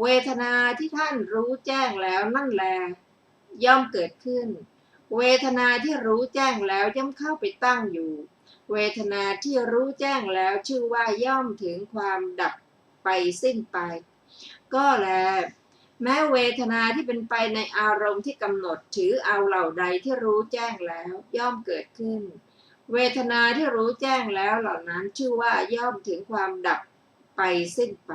B: เวทนาที่ท่านรู้แจ้งแล้วนั่นแลย่อมเกิดขึ้นเวทนาที่รู้แจ้งแล้วย่อมเข้าไปตั้งอยู่เวทนาที่รู้แจ้งแล้วชื่อว่าย่อมถึงความดับไปสิ้นไปก็แลแม้เวทนาที่เป็นไปในอารมณ์ที่กำหนดถือเอาเหล่าใดที่รู้แจ้งแล้วย่อมเกิดขึ้นเวทนาที่รู้แจ้งแล้วเหล่านั้นชื่อว่าย่อมถึงความดับไปสิ้นไป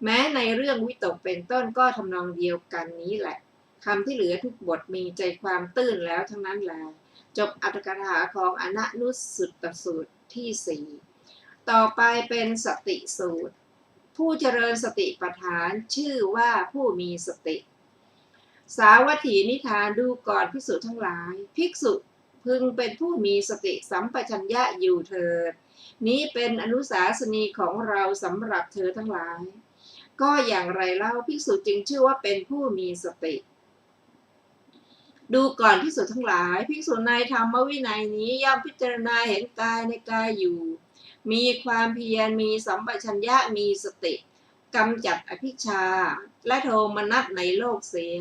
B: แม้ในเรื่องวิตกเป็นต้นก็ทำนองเดียวกันนี้แหละคำที่เหลือทุกบทมีใจความตื้นแล้วทั้งนั้นแหละจบอัตถกถาของอนันนุสุตสูตรที่4ต่อไปเป็นสติสูตรผู้เจริญสติปัฏฐานชื่อว่าผู้มีสติสาวัตถีนิทานดูก่อนภิกษุทั้งหลายภิกษุพึงเป็นผู้มีสติสัมปชัญญะอยู่เถิดนี้เป็นอนุสาสนีของเราสำหรับเธอทั้งหลายก็อย่างไรเล่าภิกษุจึงชื่อว่าเป็นผู้มีสติดูก่อนภิกษุทั้งหลายภิกษุในธรรมวินัยนี้ย่อมพิจารณาเห็นกายในกายอยู่มีความเพียรมีสัมปชัญญะมีสติ กำจัดอภิชฌาและโทมนัสในโลกเสีย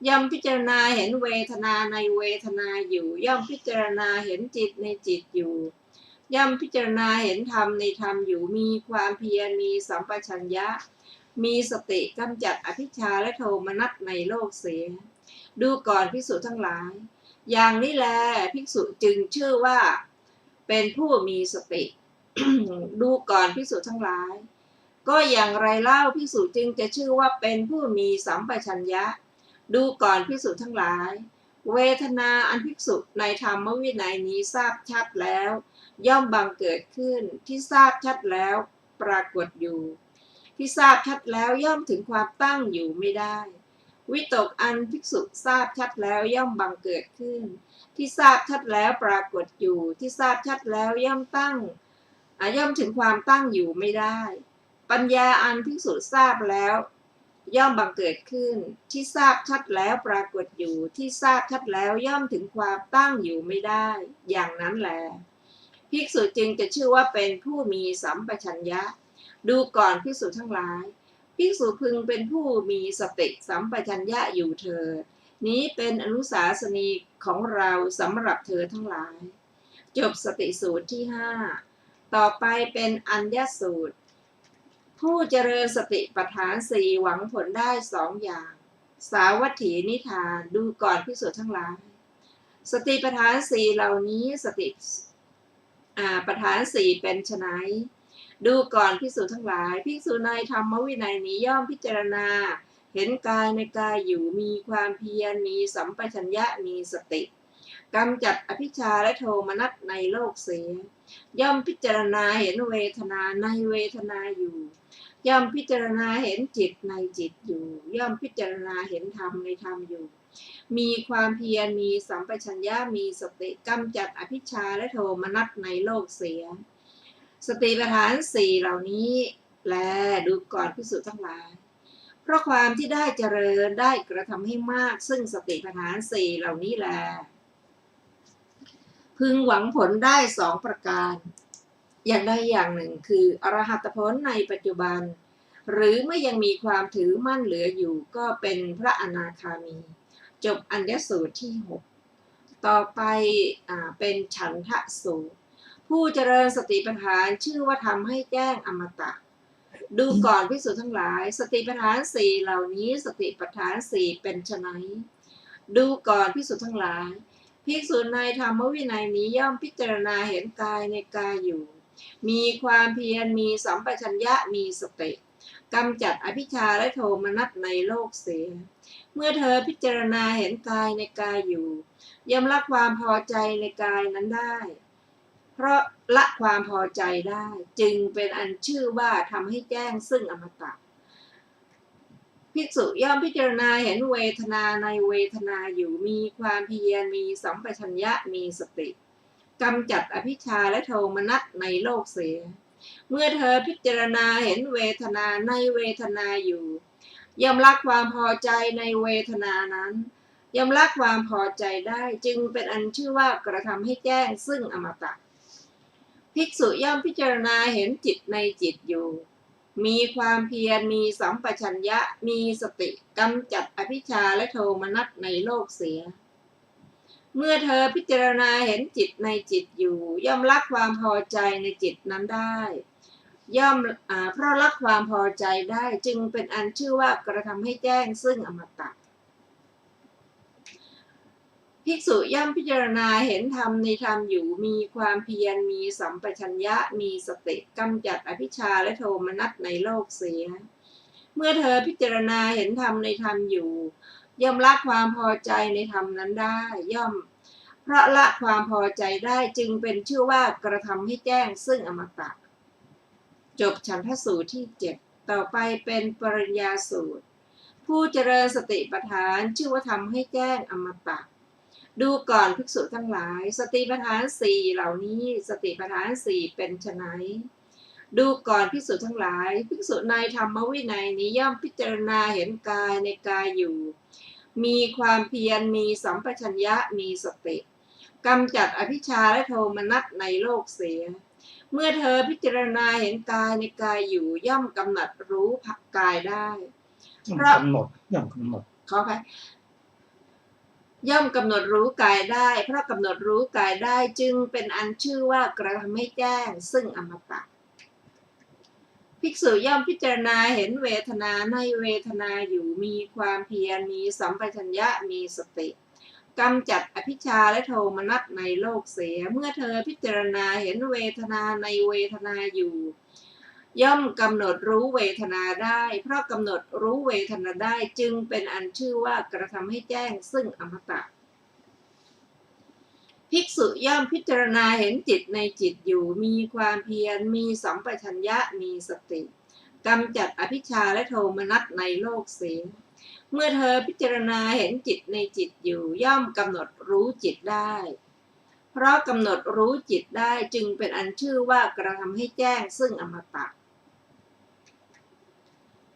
B: ย่อมพิจารณาเห็นเวทนาในเวทนาอยู่ย่อมพิจารณาเห็นจิตในจิตอยู่ย่อมพิจารณาเห็นธรรมในธรรมอยู่มีความเพียรมีสัมปชัญญะมีสติกำจัดอภิชฌาและโทมนัสในโลกเสียดูก่อนภิกษุทั้งหลายอย่างนี้แลภิกษุจึงชื่อว่าเป็นผู้มีสติ ดูก่อนภิกษุทั้งหลายก็อย่างไรเล่าภิกษุจึงจะชื่อว่าเป็นผู้มีสัมปชัญญะดูก่อนภิกษุทั้งหลายเวทนาอันภิกษุในธรรมวินัยนี้ทราบชัดแล้วย่อมบังเกิดขึ้นที่ทราบชัดแล้วปรากฏอยู่ที่ทราบชัดแล้วย่อมถึงความตั้งอยู่ไม่ได้วิตกอันภิกษุทราบชัดแล้วย่อมบังเกิดขึ้นที่ทราบชัดแล้วปรากฏอยู่ที่ทราบชัดแล้วย่อมถึงความตั้งอยู่ไม่ได้ปัญญาอันภิกษุทราบแล้วย่อมบังเกิดขึ้นที่ทราบชัดแล้วปรากฏอยู่ที่ทราบชัดแล้วย่อมถึงความตั้งอยู่ไม่ได้อย่างนั้นแลภิกษุจึงจะชื่อว่าเป็นผู้มีสัมปชัญญะดูก่อนภิกษุทั้งหลายภิกษุพึงเป็นผู้มีสติสัมปชัญญะอยู่เถิดนี้เป็นอนุสาสนีของเราสำหรับเธอทั้งหลายจบสติสูตรที่5ต่อไปเป็นอัญญสูตรผู้เจริญสติปัฏฐาน4หวังผลได้2อย่างสาวัตถีนิทานดูก่อนภิกษุทั้งหลายสติปัฏฐาน4เหล่านี้สติปัฏฐาน4เป็นไฉนดูก่อนภิกษุทั้งหลายภิกษุในธรรมวินัยนี้ย่อมพิจารณาเห็นกายในกายอยู่มีความเพียรมีสัมปชัญญะมีสติกำจัดอภิชฌาและโทมนัสในโลกเสียย่อมพิจารณาเห็นเวทนาในเวทนาอยู่ย่อมพิจารณาเห็นจิตในจิตอยู่ย่อมพิจารณาเห็นธรรมในธรรมอยู่มีความเพียรมีสัมปชัญญะมีสติกำจัดอภิชฌาและโทมนัสในโลกเสียสติปัฏฐาน4เหล่านี้แลดูก่อนภิกษุทั้งหลายเพราะความที่ได้เจริญได้กระทำให้มากซึ่งสติปัฏฐาน4เหล่านี้แลพึงหวังผลได้2ประการอย่างใดอย่างหนึ่งคืออรหัตผลในปัจจุบันหรือเมื่อยังมีความถือมั่นเหลืออยู่ก็เป็นพระอนาคามีจบอัญญสูตรที่6ต่อไปเป็นฉันทะสูตรผู้เจริญสติปัฏฐานชื่อว่าทำให้แจ้งอมตะดูก่อนภิกษุทั้งหลายสติปัฏฐาน4เหล่านี้สติปัฏฐาน4เป็นไฉนดูก่อนภิกษุทั้งหลายภิกษุในธรรมวินัยนี้ย่อมพิจารณาเห็นกายในกายอยู่มีความเพียรมีสัมปชัญญะมีสติกำจัดอภิชฌาและโทมนัสในโลกเสียเมื่อเธอพิจารณาเห็นกายในกายอยู่ย่อมละความพอใจในกายนั้นได้เพราะละความพอใจได้จึงเป็นอันชื่อว่าทำให้แจ้งซึ่งอมตะภิกษุย่อมพิจารณาเห็นเวทนาในเวทนาอยู่มีความเพียรมีสัมปชัญญะมีสติกำจัดอภิชฌาและโทมนัสในโลกเสียเมื่อเธอพิจารณาเห็นเวทนาในเวทนาอยู่ย่อมละความพอใจในเวทนานั้นย่อมละความพอใจได้จึงเป็นอันชื่อว่ากระทำให้แจ้งซึ่งอมตะภิกษุย่อมพิจารณาเห็นจิตในจิตอยู่มีความเพียรมีสัมปชัญญะมีสติกำจัดอภิชฌาและโทมนัสในโลกเสียเมื่อเธอพิจารณาเห็นจิตในจิตอยู่ย่อมละความพอใจในจิตนั้นได้เพราะละความพอใจได้จึงเป็นอันชื่อว่ากระทำให้แจ้งซึ่งอมตะภิกษุย่อมพิจารณาเห็นธรรมในธรรมอยู่มีความเพียรมีสัมปชัญญะมีสติกำจัดอภิชฌาและโทมนัสในโลกเสียเมื่อเธอพิจารณาเห็นธรรมในธรรมอยู่ย่อมละความพอใจในธรรมนั้นได้เพราะละความพอใจได้จึงเป็นชื่อว่ากระทำให้แจ้งซึ่งอมตะจบฉันทสูตรที่7ต่อไปเป็นปริญญาสูตรผู้เจริญสติปัฏฐานชื่อว่าทำให้แจ้งอมตะดูก่อนภิกษุทั้งหลายสติปัฏฐาน4เหล่านี้สติปัฏฐาน4เป็นไฉนดูก่อนภิกษุทั้งหลายภิกษุในธรรมวินัยนี้ย่อมพิจารณาเห็นกายในกายอยู่มีความเพียรมีสัมปชัญญะมีสติกำจัดอภิชฌาและโทมนัสในโลกเสีย เมื่อเธอพิจารณาเห็นกายในกายอยู่ย่อมกำหนดรู้กายได้เพราะ
C: ย่อมกำหนด
B: ขอไปย่อมกำหนดรู้กายได้เพราะกำหนดรู้กายได้จึงเป็นอันชื่อว่ากระทำให้แจ้งซึ่งอมตะภิกษุย่อมพิจารณาเห็นเวทนาในเวทนาอยู่มีความเพียรมีสัมปชัญญะมีสติกำจัดอภิชฌาและโทมนัสในโลกเสียเมื่อเธอพิจารณาเห็นเวทนาในเวทนาอยู่ย่อมกำหนดรู้เวทนาได้เพราะกำหนดรู้เวทนาได้จึงเป็นอันชื่อว่ากระทำให้แจ้งซึ่งอมตะภิกษุย่อมพิจารณาเห็นจิตในจิตอยู่มีความเพียรมีสัมปชัญญะมีสติกำจัดอภิชฌาและโทมนัสในโลกเสียเมื่อเธอพิจารณาเห็นจิตในจิตอยู่ย่อมกำหนดรู้จิตได้เพราะกำหนดรู้จิตได้จึงเป็นอันชื่อว่ากระทำให้แจ้งซึ่งอมตะ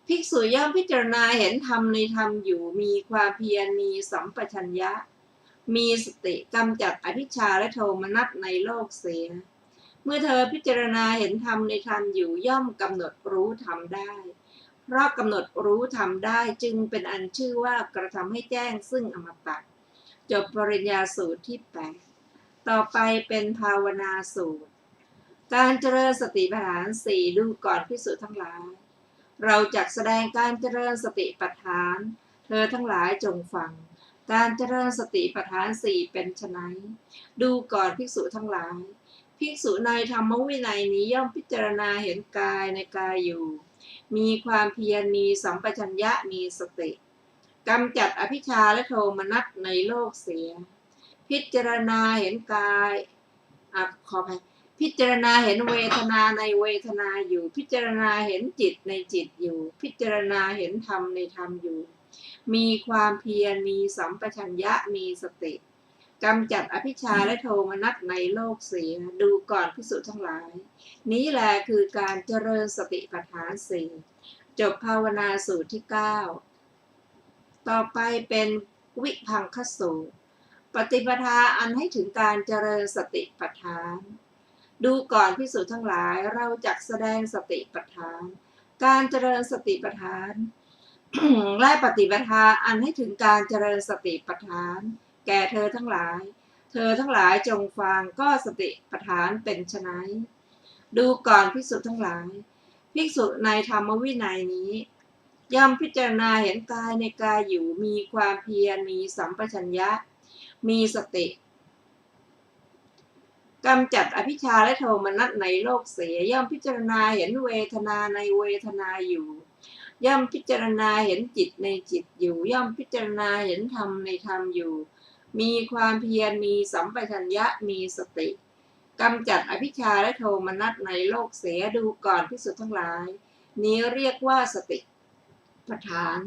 B: ภิกษุย่อมพิจารณาเห็นธรรมในธรรมอยู่มีความเพียรมีสัมปชัญญะมีสติกำจัดอภิชฌาและโทมนัสในโลกเสียเมื่อเธอพิจารณาเห็นธรรมในธรรมอยู่ย่อมกำหนดรู้ธรรมได้เพราะกำหนดรู้ธรรมได้จึงเป็นอันชื่อว่ากระทำให้แจ้งซึ่งอมตะจบปริญญาสูตรที่ 8ต่อไปเป็นภาวนาสูตรการเจริญสติปัฏฐาน 4ดูก่อนภิกษุทั้งหลายเราจักแสดงการเจริญสติปัฏฐานเธอทั้งหลายจงฟังการเจริญสติปัฏฐาน 4เป็นไฉนดูก่อนภิกษุทั้งหลายภิกษุในธรรมวินัยนี้ย่อมพิจารณาเห็นกายในกายอยู่มีความเพียรมีสัมปชัญญะมีสติกำจัดอภิชฌาและโทมนัสในโลกเสียพิจารณาเห็นกายขออภัยพิจารณาเห็นเวทนาในเวทนาอยู่พิจารณาเห็นจิตในจิตอยู่พิจารณาเห็นธรรมในธรรมอยู่มีความเพียรมีสัมปชัญญะมีสติกำจัดอภิชฌาและโทมนัสในโลกเสียดูก่อนภิกษุทั้งหลายนี้แลคือการเจริญสติปัฏฐาน 4จบภาวนาสูตรที่ 9ต่อไปเป็นวิภังคสูตรปฏิปทาอันให้ถึงการเจริญสติปัฏฐานดูก่อนภิกษุทั้งหลายเราจักแสดงสติปัฏฐานการเจริญสติปัฏฐาน และปฏิปทาอันให้ถึงการเจริญสติปัฏฐานแก่เธอทั้งหลายจงฟังก็สติปัฏฐานเป็นไฉนดูก่อนภิกษุทั้งหลายภิกษุในธรรมวินัยนี้ย่อมพิจารณาเห็นกายในกายอยู่มีความเพียรมีสัมปชัญญะมีสติกำจัดอภิชฌาและโทมนัสในโลกเสียย่อมพิจารณาเห็นเวทนาในเวทนาอยู่ย่อมพิจารณาเห็นจิตในจิตอยู่ย่อมพิจารณาเห็นธรรมในธรรมอยู่มีความเพียรมีสัมปชัญญะมีสติกำจัดอภิชฌาและโทมนัสในโลกเสียดูก่อนภิกษุทั้งหลายนี้เรียกว่าสติปัฏฐาน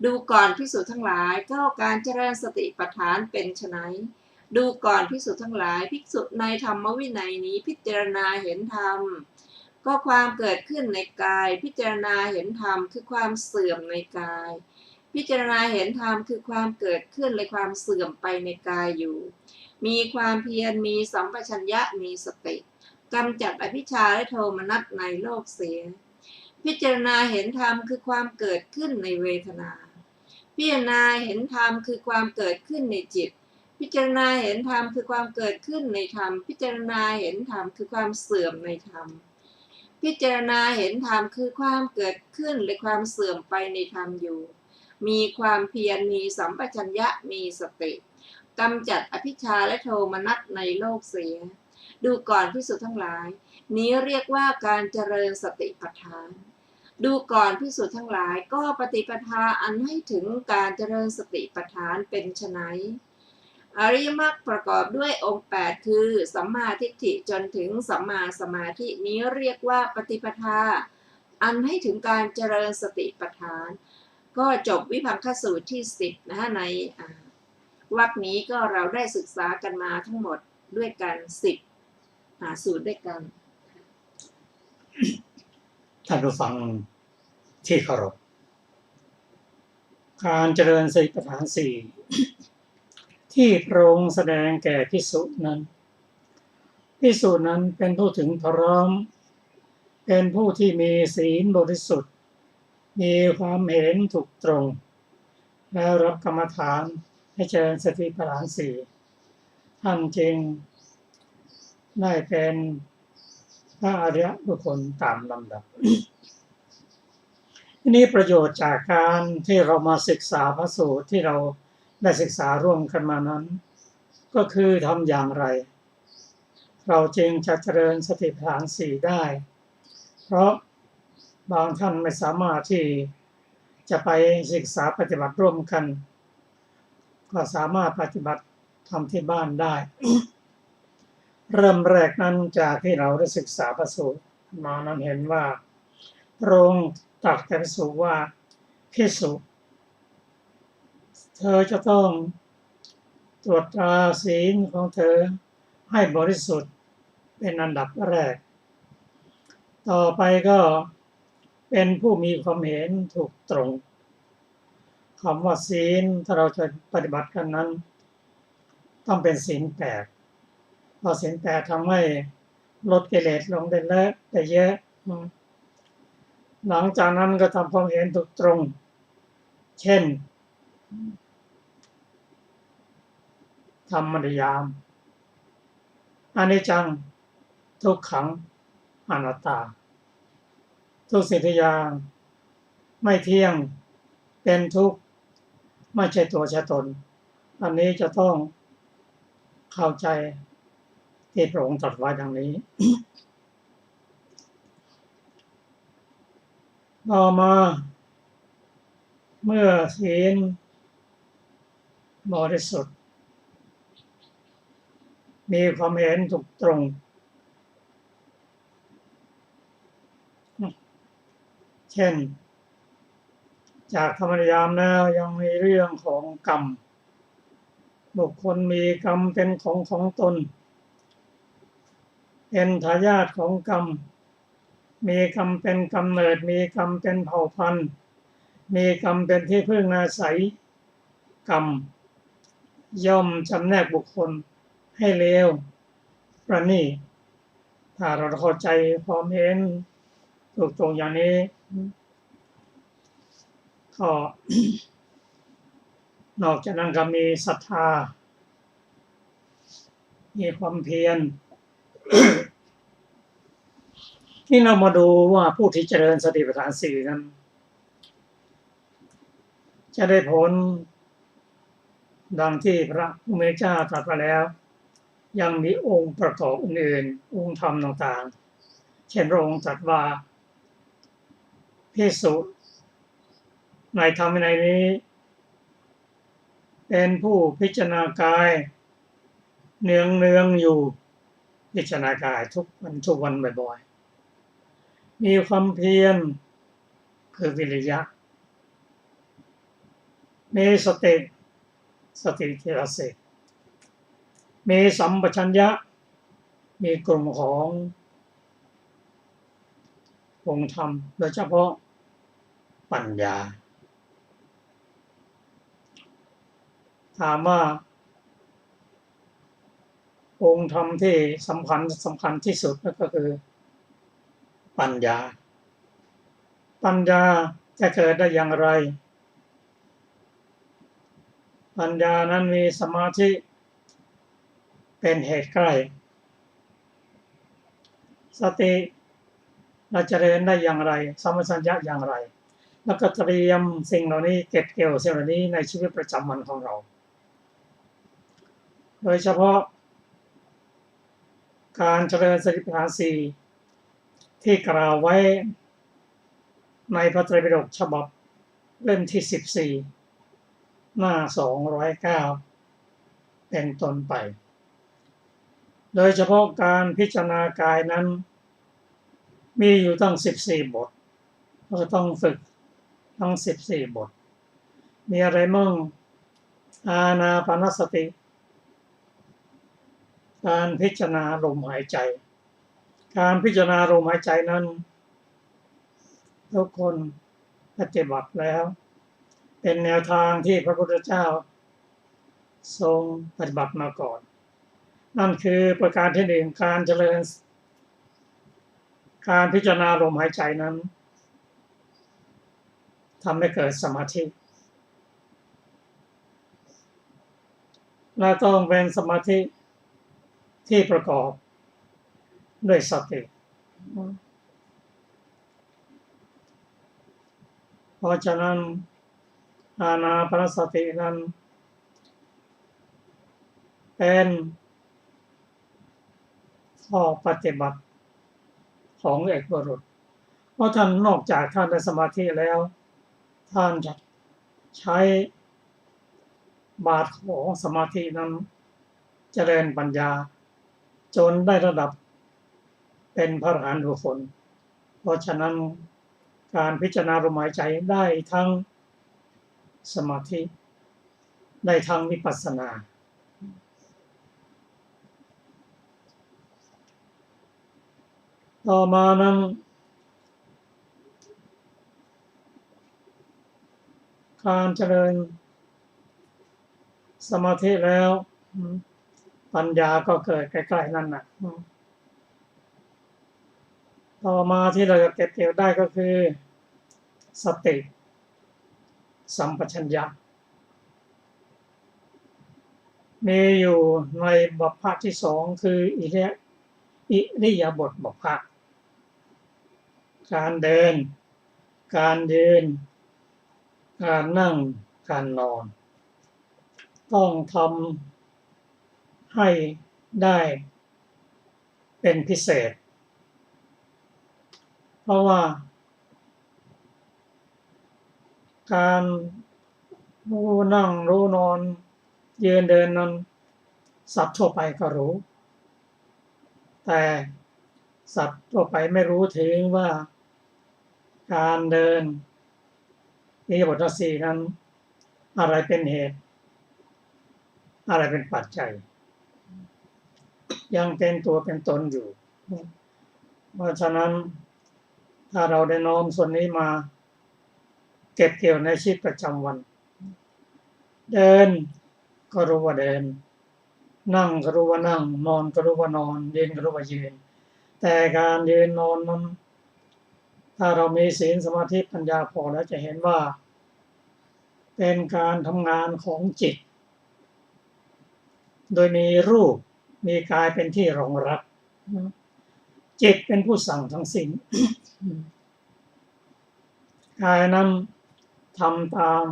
B: ดูก่อนภิกษุทั้งหลายก็การเจริญสติปัฏฐานเป็นไฉนดูก่อนภิกษุทั้งหลายภิกษุในธรรมวินัยนี้พิจารณาเห็นธรรมก็ความเกิดขึ้นในกายพิจารณาเห็นธรรมคือความเสื่อมในกายพิจารณาเห็นธรรมคือความเกิดขึ้นและความเสื่อมไปในกายอยู่มีความเพียรมีสัมปชัญญะมีสติกำจัดอภิชฌาและโทมนัสในโลกเสียพิจารณาเห็นธรรมคือความเกิดขึ้นในเวทนาพิจารณาเห็นธรรมคือความเกิดขึ้นในจิตพิจารณาเห็นธรรมคือความเกิดขึ้นในธรรมพิจารณาเห็นธรรมคือความเสื่อมในธรรมพิจารณาเห็นธรรมคือความเกิดขึ้นและความเสื่อมไปในธรรมอยู่มีความเพียรมีสัมปชัญญะมีสติกำจัดอภิชฌาและโทมนัสในโลกเสียดูก่อนภิกษุทั้งหลายนี้เรียกว่าการเจริญสติปัฏฐานดูก่อนภิกษุทั้งหลายก็ปฏิปทาอันให้ถึงการเจริญสติปัฏฐานเป็นไฉนอริยมรรคประกอบด้วยองค์ 8คือสัมมาทิฏฐิจนถึงสัมมาสมาธินี้เรียกว่าปฏิปทาอันให้ถึงการเจริญสติปัฏฐานก็จบวิภังคสูตรที่10นะคะในวรรคนี้ก็เราได้ศึกษากันมาทั้งหมดด้วยกัน10สูตรด้วยกัน
C: ท่านผู้ฟังที่เคารพการเจริญสติปัฏฐาน 4ที่พระองค์แสดงแก่ภิกษุนั้น ภิกษุนั้นเป็นผู้ถึงพร้อมเป็นผู้ที่มีศีลบริสุทธิ์มีความเห็นถูกตรงและรับกรรมฐานให้เจริญสติปัฏฐานสี่ท่านจึงได้เป็นพระอริยบุคคลตามลำดับ ทีนี้ประโยชน์จากการที่เรามาศึกษาพระสูตรที่เราได้ศึกษาร่วมกันมานั้นก็คือทำอย่างไรเราจึงจะเจริญสติปัฏฐานสี่ได้เพราะบางท่านไม่สามารถที่จะไปศึกษาปฏิบัติร่วมกันก็สามารถปฏิบัติทำที่บ้านได้ เริ่มแรกนั้นจากที่เราได้ศึกษาพระสูตรมานั้นเห็นว่าพระองค์ตรัสแก่ภิกษุว่าภิกษุเธอจะต้องตรวจตราศีลของเธอให้บริสุทธิ์เป็นอันดับแรกต่อไปก็เป็นผู้มีความเห็นถูกตรงคำว่าศีลถ้าเราจะปฏิบัติกันนั้นต้องเป็นศีลแปดเพราะศีลแปดทำให้ลดกิเลสลงได้เยอะหลังจากนั้นก็ทำความเห็นถูกตรงเช่นธรรมนิยามอนิจจังทุกขังอนัตตาทุกสิ่งทุกอย่างไม่เที่ยงเป็นทุกข์ไม่ใช่ตัวใช่ตนอันนี้จะต้องเข้าใจที่พระองค์ตรัสไว้ดังนี้ ต่อมาเมื่อศีลบริสุทธิ์มีความเห็นถูกตรงเช่นจากธรรมนิยามแล้วยังมีเรื่องของกรรมบุคคลมีกรรมเป็นของตนเป็นทายาทของกรรมมีกรรมเป็นกำเนิดมีกรรมเป็นเผ่าพันธุ์มีกรรมเป็นที่พึ่งอาศัยกรรมย่อมจำแนกบุคคลให้เลวประณีตถ้าเราเข้าใจความเห็นถูกตรงอย่างนี้ก็ นอกจากนั้นก็มีศรัทธามีความเพียร ที่เรามาดูว่าผู้ที่เจริญสติปัฏฐานสี่นั้นจะได้ผลดังที่พระผู้มีพระเจ้าตรัสไปแล้วยังมีองค์ประกอบอื่นๆองค์ธรรมต่างๆเช่นพระองค์ตรัสว่าภิกษุในธรรมวินัยนี้เป็นผู้พิจารณากายเนืองอยู่พิจารณากายทุกวันบ่อยๆมีความเพียรคือวิริยะมีสติทีละสิมีสัมปชัญญะมีกลุ่มขององค์ธรรมโดยเฉพาะปัญญาถามว่าองค์ธรรมที่สำคัญที่สุดก็คือปัญญาจะเกิดได้อย่างไรปัญญานั้นมีสมาธิเป็นเหตุใกล้สติเราจะเรียนได้อย่างไรสัมปชัญญะอย่างไรแล้วก็เตรียมสิ่งเหล่านี้เก็บเกี่ยวสิ่งเหล่านี้ในชีวิตประจำวันของเราโดยเฉพาะการเจริญสติปัฏฐานสี่ที่กล่าวไว้ในพระไตรปิฎกฉบับเล่มที่14หน้า209เป็นต้นไปโดยเฉพาะการพิจารณากายนั้นมีอยู่ตั้ง14บทเราต้องฝึกทั้ง14บทมีอะไรมั่งอานาปานสติการพิจารณาลมหายใจการพิจารณาลมหายใจนั้นทุกคนปฏิบัติแล้วเป็นแนวทางที่พระพุทธเจ้าทรงปฏิบัติมาก่อน นั่นคือประการที่หนึ่งการเจริญการพิจารณาลมหายใจนั้นทำให้เกิดสมาธิและต้องเป็นสมาธิที่ประกอบด้วยสติเพราะฉะนั้นอานาปานสตินั้นเป็นข้อปฏิบัติของเอกบุรุษเพราะท่านนอกจากท่านได้สมาธิแล้วท่านจะใช้บาทของสมาธินั้นเจริญปัญญาจนได้ระดับเป็นพระอรหันต์บุคคลเพราะฉะนั้นการพิจารณาลมหายใจได้ทั้งสมาธิได้ทั้งวิปัสสนาต่อมานั้นการเจริญสมาธิแล้วปัญญาก็เกิดใกล้ๆนั่นน่ะต่อมาที่เราจะเก็บเกี่ยวได้ก็คือสติสัมปชัญญะมีอยู่ในบทภาคที่สองคืออิริยาบถบทภาคการเดินการยืนการนั่งการนอนต้องทำให้ได้เป็นพิเศษเพราะว่าการรู้นั่งรู้นอนยืนเดินนั้นสัตว์ทั่วไปก็รู้แต่สัตว์ทั่วไปไม่รู้ถึงว่าการเดินอิริยาบถทั้งสี่นั้นอะไรเป็นเหตุอะไรเป็นปัจจัยยังเป็นตัวเป็นตนอยู่เพราะฉะนั้นถ้าเราได้น้อมส่วนนี้มาเก็บเกี่ยวในชีวิตประจำวันเดินก็รู้ว่าเดินนั่งก็รู้ว่านั่งนอนก็รู้ว่านอนยืนก็รู้ว่ายืนแต่การยืนนอนนั้นถ้าเรามีศีลสมาธิปัญญาพอแล้วจะเห็นว่าเป็นการทำงานของจิตโดยมีรูปมีกายเป็นที่รองรับจิตเป็นผู้สั่งทั้งสิ้นกายนั้นทำตาม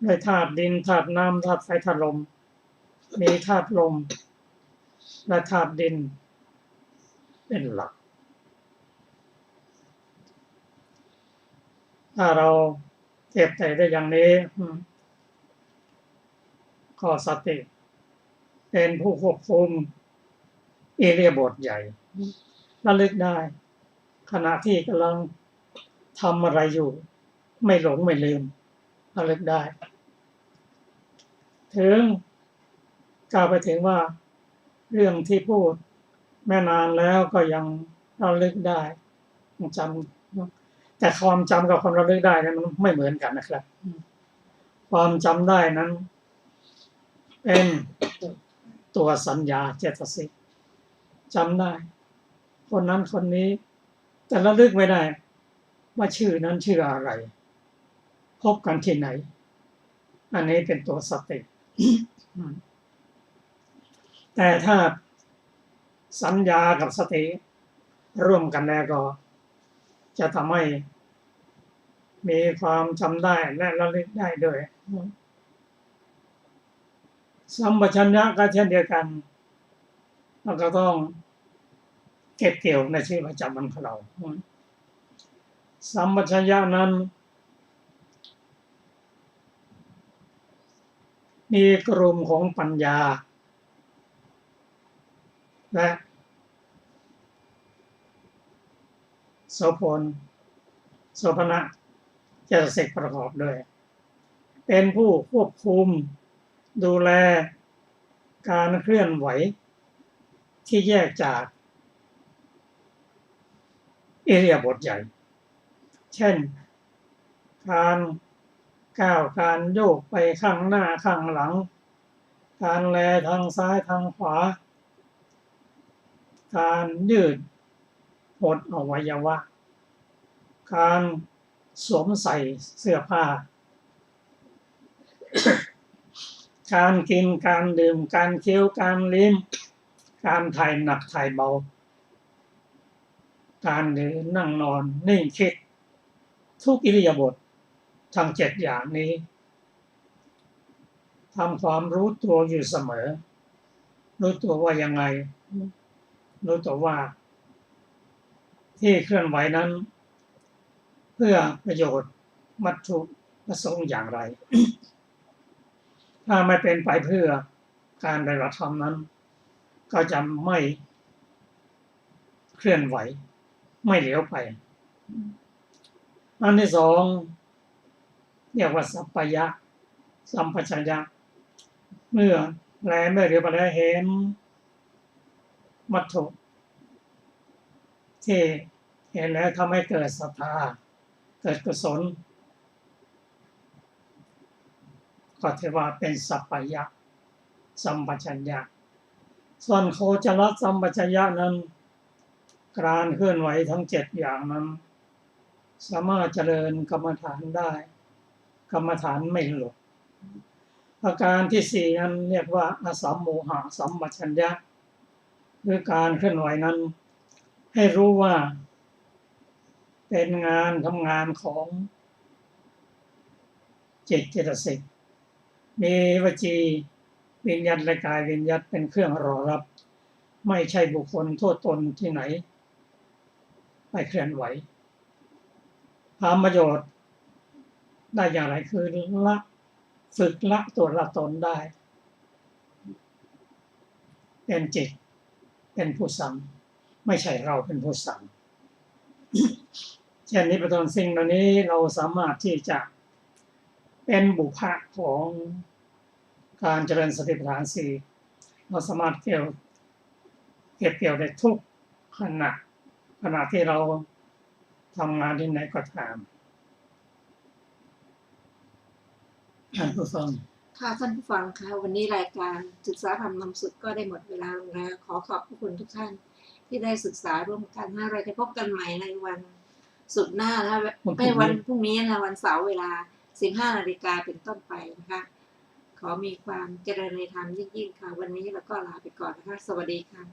C: ด้วยธาตุดินธาตุน้ำธาตุไฟธาตุลมมีธาตุลมและธาตุดินเป็นหลักถ้าเราเก็บใจได้อย่างนี้ก็สติเป็นผู้ควบคุมอิริยาบถใหญ่ระลึกได้ขณะที่กำลังทำอะไรอยู่ไม่หลงไม่ลืมระลึกได้ถึงกล่าวไปถึงว่าเรื่องที่พูดแม่นานแล้วก็ยังระลึกได้จำแต่ความจำกับความระลึกได้นั้นมันไม่เหมือนกันนะครับความจำได้นั้นเป็นตัวสัญญาเจตสิกจำได้คนนั้นคนนี้แต่ระลึกไม่ได้ว่าชื่อนั้นชื่ออะไรพบกันที่ไหนอันนี้เป็นตัวสติแต่ถ้าสัญญากับสติร่วมกันแล้วก็จะทำให้มีความจำได้และระลึกได้ด้วยสัมปชัญญะก็เช่นเดียวกันเราก็ต้องเก็บเกี่ยวในชีวิตประจำวันของเราสัมปชัญญะนั้นมีกลุ่มของปัญญาและโสภณะเจตสิกประกอบด้วยเป็นผู้ควบคุมดูแลการเคลื่อนไหวที่แยกจากอิริยาบถใหญ่เช่นการก้าวการโยกไปข้างหน้าข้างหลัง การแลทางซ้ายทางขวา การยืดหดอวัยวะ การสวมใส่เสื้อผ้า การกินการดื่มการเคี้ยวการลิ้มการถ่ายหนักถ่ายเบา การเดินนั่งนอนนิ่งคิดทุกอิริยาบถทั้ง7อย่างนี้ทำความรู้ตัวอยู่เสมอรู้ตัวว่ายังไงรู้ตัวว่าที่เคลื่อนไหวนั้นเพื่อประโยชน์วัตถุประสงค์อย่างไร ถ้าไม่เป็นไปเพื่อการปฏิบัติธรรมนั้นก็จะไม่เคลื่อนไหวไม่เหลียวไปอันที่สองเรียกว่าสัพพยะสัมปชัญญะเมื่อแลเมื่อเรียบร้อยเห็นวัตถุที่เห็นแล้วทำให้เกิดศรัทธาเกิดกุศลก็ถือว่าเป็นสัพพยะสัมปชัญญะส่วนโคจรสัมปชัญญะนั้นการเคลื่อนไหวทั้ง7อย่างนั้นสามารถเจริญกรรมฐานได้กรรมฐานไม่หลุดอาการที่4นั้นเรียกว่าอสัมโมหะสัมปชัญญะคือการเคลื่อนไหวนั้นให้รู้ว่าเป็นงานทำงานของจิตเจตสิกมีวจีวิญญาณและกายวิญญาณเป็นเครื่องรอรับไม่ใช่บุคคลโทษตนที่ไหนไปเคลื่อนไหวทำประโยชน์ได้อย่างไรคือละฝึกละตัวละตนได้เป็นจิตเป็นผู้สั่งไม่ใช่เราเป็นผู้สั่ง เช่นนี้เป็นต้นสิ่งเหล่านี้เราสามารถที่จะเป็นบุพะของการเจริญสติปัฏฐาน4เราสามารถเก็บเกี่ยวได้ทุกขณะที่เราทำงานที่ไหนก็ตามท่านผู้ฟัง
B: ค่ะท่านผู้ฟังคะวันนี้รายการศึกษาธรรมนำสุขก็ได้หมดเวลาลงแล้วขอขอบคุณทุกท่านที่ได้ศึกษาร่วมกันเราจะพบกันใหม่ในวันศุกร์หน้านะคะไม่วันพรุ่งนี้นะวันเสาร์เวลา 15 นาฬิกาเป็นต้นไปนะคะขอมีความเจริญในธรรมยิ่งๆค่ะวันนี้เราก็ลาไปก่อนนะคะสวัสดีค่ะ